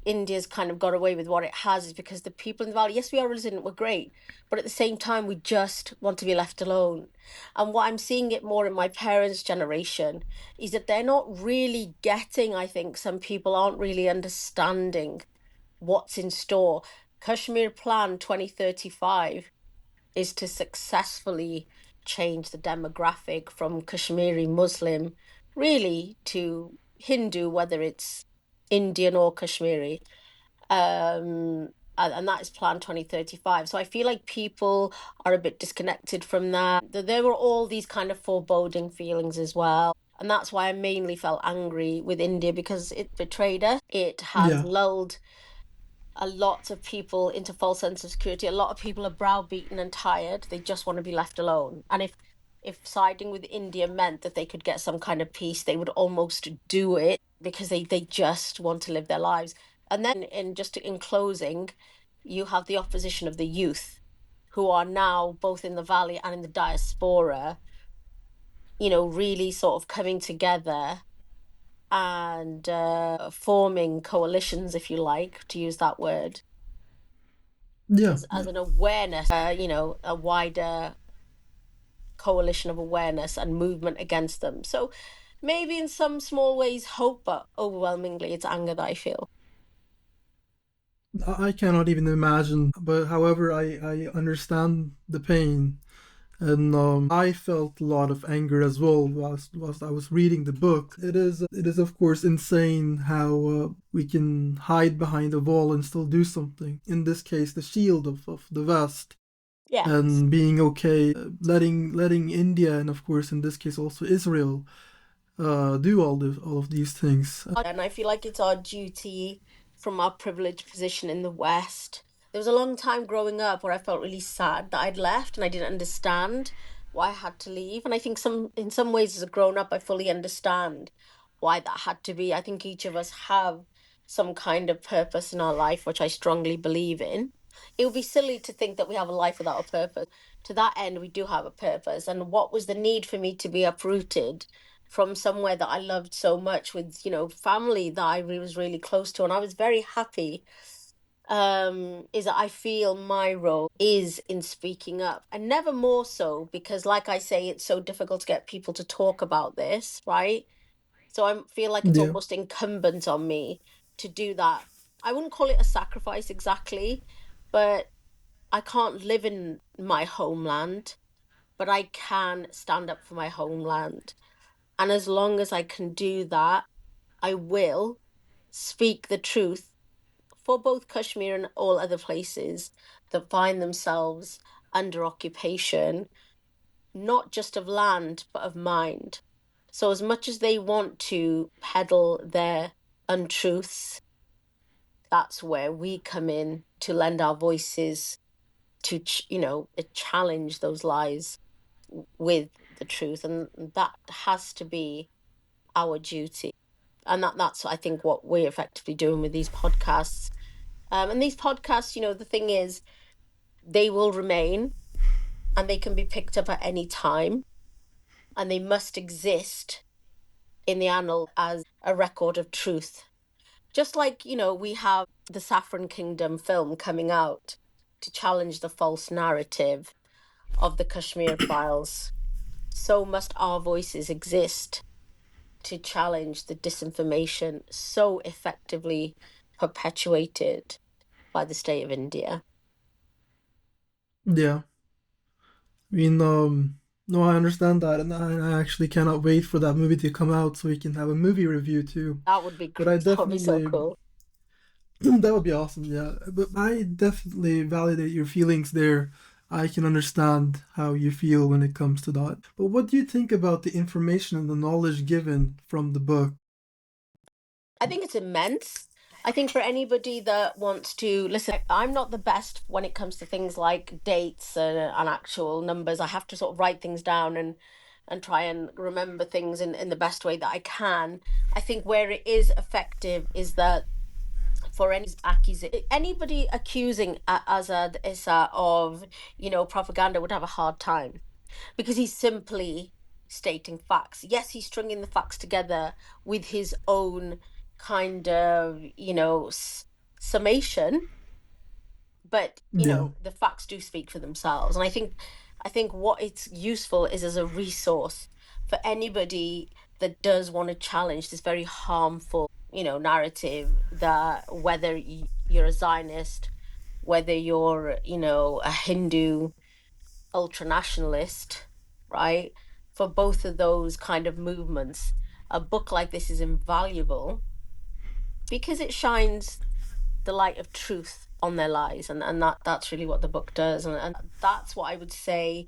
India's kind of got away with what it has, is because the people in the valley, yes, we are resilient, we're great, but at the same time, we just want to be left alone. And what I'm seeing it more in my parents' generation is that they're not really getting, I think some people aren't really understanding what's in store. Kashmir Plan 2035 is to successfully change the demographic from Kashmiri Muslim really to Hindu, whether it's Indian or Kashmiri. And that is Plan 2035. So I feel like people are a bit disconnected from that. There were all these kind of foreboding feelings as well. And that's why I mainly felt angry with India, because it betrayed us. It has Yeah. lulled a lot of people into false sense of security. A lot of people are browbeaten and tired. They just want to be left alone. And if siding with India meant that they could get some kind of peace, they would almost do it because they just want to live their lives. And then in closing, you have the opposition of the youth who are now both in the valley and in the diaspora, really sort of coming together and forming coalitions, if you like, to use that word, Yeah. as an awareness, a wider coalition of awareness and movement against them. So maybe in some small ways hope, but overwhelmingly it's anger that I feel. I cannot even imagine, but however, I understand the pain. And I felt a lot of anger as well whilst I was reading the book. It is of course insane how we can hide behind a wall and still do something. In this case, the shield of the West, Yes. and being okay, letting India, and of course in this case also Israel, do all of these things. And I feel like it's our duty from our privileged position in the West. There was a long time growing up where I felt really sad that I'd left and I didn't understand why I had to leave. And I think in some ways as a grown up I fully understand why that had to be. I think each of us have some kind of purpose in our life, which I strongly believe in. It would be silly to think that we have a life without a purpose. To that end, we do have a purpose. And what was the need for me to be uprooted from somewhere that I loved so much, with, family that I was really close to, and I was very happy, is that I feel my role is in speaking up, and never more so because, like I say, it's so difficult to get people to talk about this, right? So I feel like it's Yeah, almost incumbent on me to do that. I wouldn't call it a sacrifice exactly, but I can't live in my homeland, but I can stand up for my homeland. And as long as I can do that, I will speak the truth for both Kashmir and all other places that find themselves under occupation, not just of land, but of mind. So, as much as they want to peddle their untruths, that's where we come in to lend our voices to, challenge those lies with the truth. And that has to be our duty. And that's I think what we're effectively doing with these podcasts. And these podcasts, the thing is, they will remain and they can be picked up at any time, and they must exist in the annal as a record of truth. Just like, we have the Saffron Kingdom film coming out to challenge the false narrative of the Kashmir files, so must our voices exist to challenge the disinformation so effectively perpetuated by the state of India. yeah. I mean, no, I understand that, and I actually cannot wait for that movie to come out so we can have a movie review too. That would be But I that would be so definitely cool. that would be awesome, yeah. But I definitely validate your feelings there. I can understand how you feel when it comes to that. But what do you think about the information and the knowledge given from the book? I think it's immense. I think for anybody that wants to listen, I'm not the best when it comes to things like dates and actual numbers. I have to sort of write things down and try and remember things in the best way that I can. I think where it is effective is that for anybody accusing Azad Essa of, propaganda would have a hard time, because he's simply stating facts. Yes, he's stringing the facts together with his own kind of, summation, but Yeah. the facts do speak for themselves. And I think what it's useful is as a resource for anybody that does want to challenge this very harmful, narrative that whether you're a Zionist, whether you're, a Hindu ultranationalist, right? For both of those kind of movements, a book like this is invaluable because it shines the light of truth on their lies, and that's really what the book does, and that's what I would say.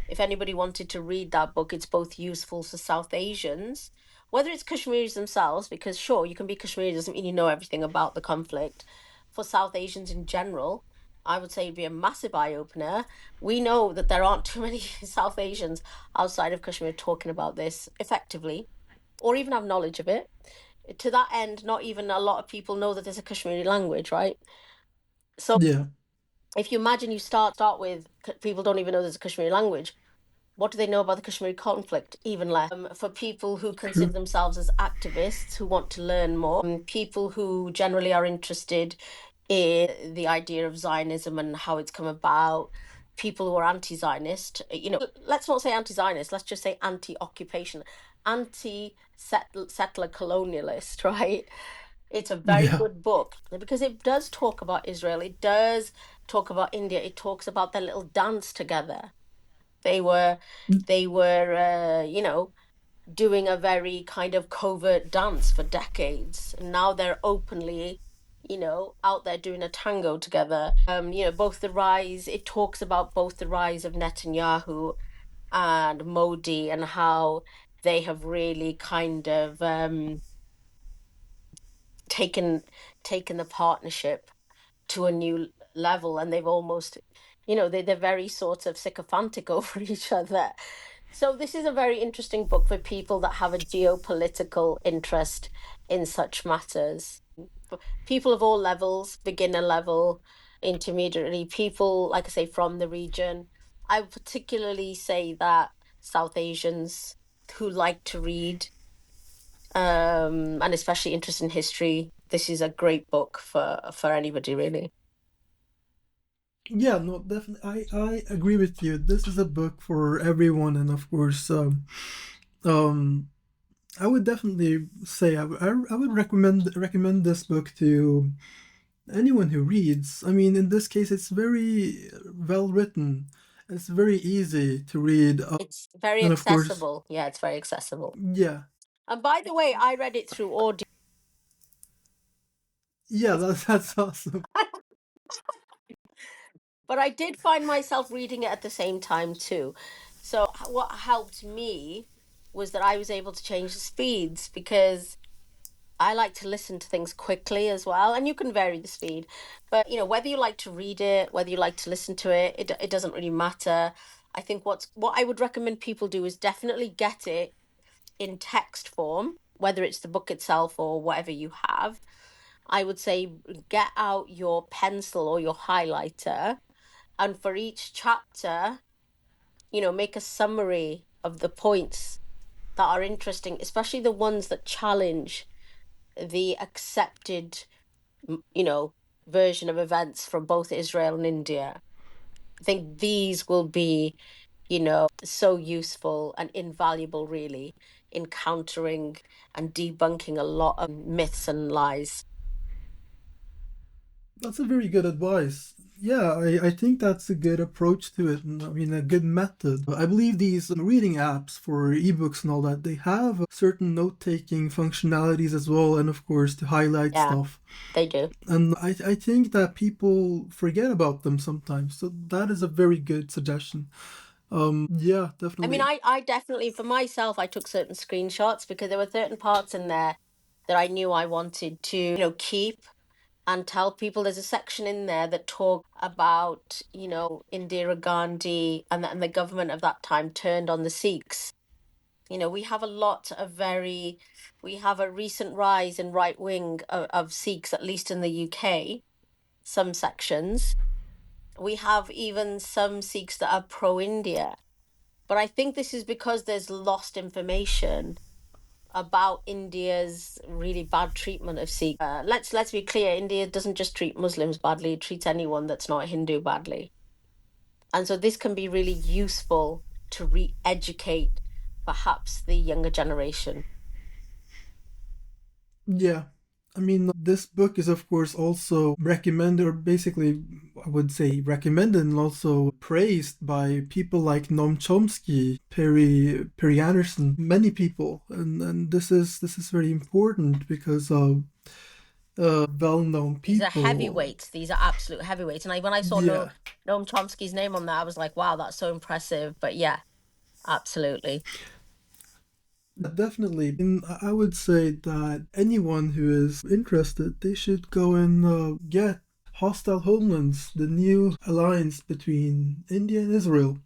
If anybody wanted to read that book, it's both useful for South Asians, whether it's Kashmiris themselves, because sure, you can be Kashmiri, doesn't mean you know everything about the conflict. For South Asians in general, I would say it'd be a massive eye opener. We know that there aren't too many South Asians outside of Kashmir talking about this effectively, or even have knowledge of it. To that end, not even a lot of people know that there's a Kashmiri language, right? So Yeah. if you imagine you start with people don't even know there's a Kashmiri language. What do they know about the Kashmiri conflict? Even less. For people who consider True. themselves as activists who want to learn more, people who generally are interested in the idea of Zionism and how it's come about, people who are anti-Zionist, let's not say anti-Zionist, let's just say anti-occupation, anti-settler colonialist, right? It's a very Yeah. good book because it does talk about Israel. It does talk about India. It talks about their little dance together. They were, doing a very kind of covert dance for decades. And now they're openly, out there doing a tango together. Both the rise, it talks about both the rise of Netanyahu and Modi and how they have really kind of taken taken the partnership to a new level, and they've almost, they're very sort of sycophantic over each other. So this is a very interesting book for people that have a geopolitical interest in such matters. People of all levels, beginner level, intermediary, people, like I say, from the region. I would particularly say that South Asians who like to read, and especially interested in history, this is a great book for anybody, really. Yeah, no, definitely. I agree with you. This is a book for everyone, and of course, um, I would definitely say I would recommend this book to anyone who reads. I mean, in this case, it's very well written. It's very easy to read, It's very and of course, accessible. Yeah, it's very accessible. yeah, And by the way, I read it through audio. yeah, that's awesome. But I did find myself reading it at the same time too. So what helped me was that I was able to change the speeds because I like to listen to things quickly as well, and you can vary the speed. But whether you like to read it, whether you like to listen to it, it doesn't really matter. I think what I would recommend people do is definitely get it in text form, whether it's the book itself or whatever you have. I would say get out your pencil or your highlighter, and for each chapter, make a summary of the points that are interesting, especially the ones that challenge the accepted, you know, version of events from both Israel and India. I think these will be, so useful and invaluable, really, in countering and debunking a lot of myths and lies. That's a very good advice. Yeah, I think that's a good approach to it, and I mean, a good method. I believe these reading apps for ebooks and all that, they have certain note taking functionalities as well, and of course, to highlight Yeah, stuff. they do. And I think that people forget about them sometimes, so that is a very good suggestion. Yeah, I mean, definitely. I definitely, for myself, I took certain screenshots because there were certain parts in there that I knew I wanted to, keep and tell people. There's a section in there that talk about, Indira Gandhi and the government of that time turned on the Sikhs. We have a lot of we have a recent rise in right wing of Sikhs, at least in the UK, some sections. We have even some Sikhs that are pro India. But I think this is because there's lost information about India's really bad treatment of Sikhs. Let's be clear, India doesn't just treat Muslims badly, it treats anyone that's not a Hindu badly. And so this can be really useful to re-educate perhaps the younger generation. Yeah. I mean, this book is, of course, also recommended, or basically, I would say recommended and also praised by people like Noam Chomsky, Perry Anderson, many people, and this is very important because of well-known These are people. heavyweights. These are absolute heavyweights. And when I saw Yeah, Noam Chomsky's name on there, I was like, wow, that's so impressive. But yeah, absolutely. definitely. And I would say that anyone who is interested, they should go and get Hostile Homelands, the new alliance between India and Israel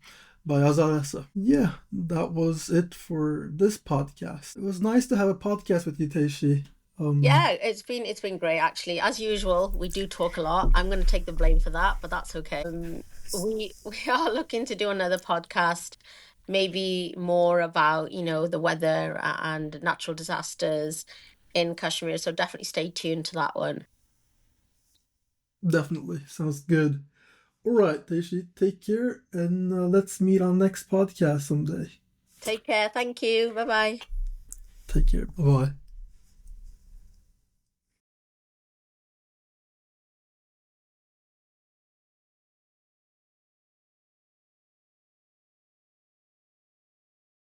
by Azad Essa. Yeah, that was it for this podcast. It was nice to have a podcast with you, Teishi. Yeah, it's been great actually. As usual, we do talk a lot. I'm going to take the blame for that, but that's okay. We are looking to do another podcast, maybe more about, the weather and natural disasters in Kashmir. So definitely stay tuned to that one. Definitely. Sounds good. All right, Teishi, take care and let's meet on next podcast someday. Take care. Thank you. Bye bye. Take care. Bye bye.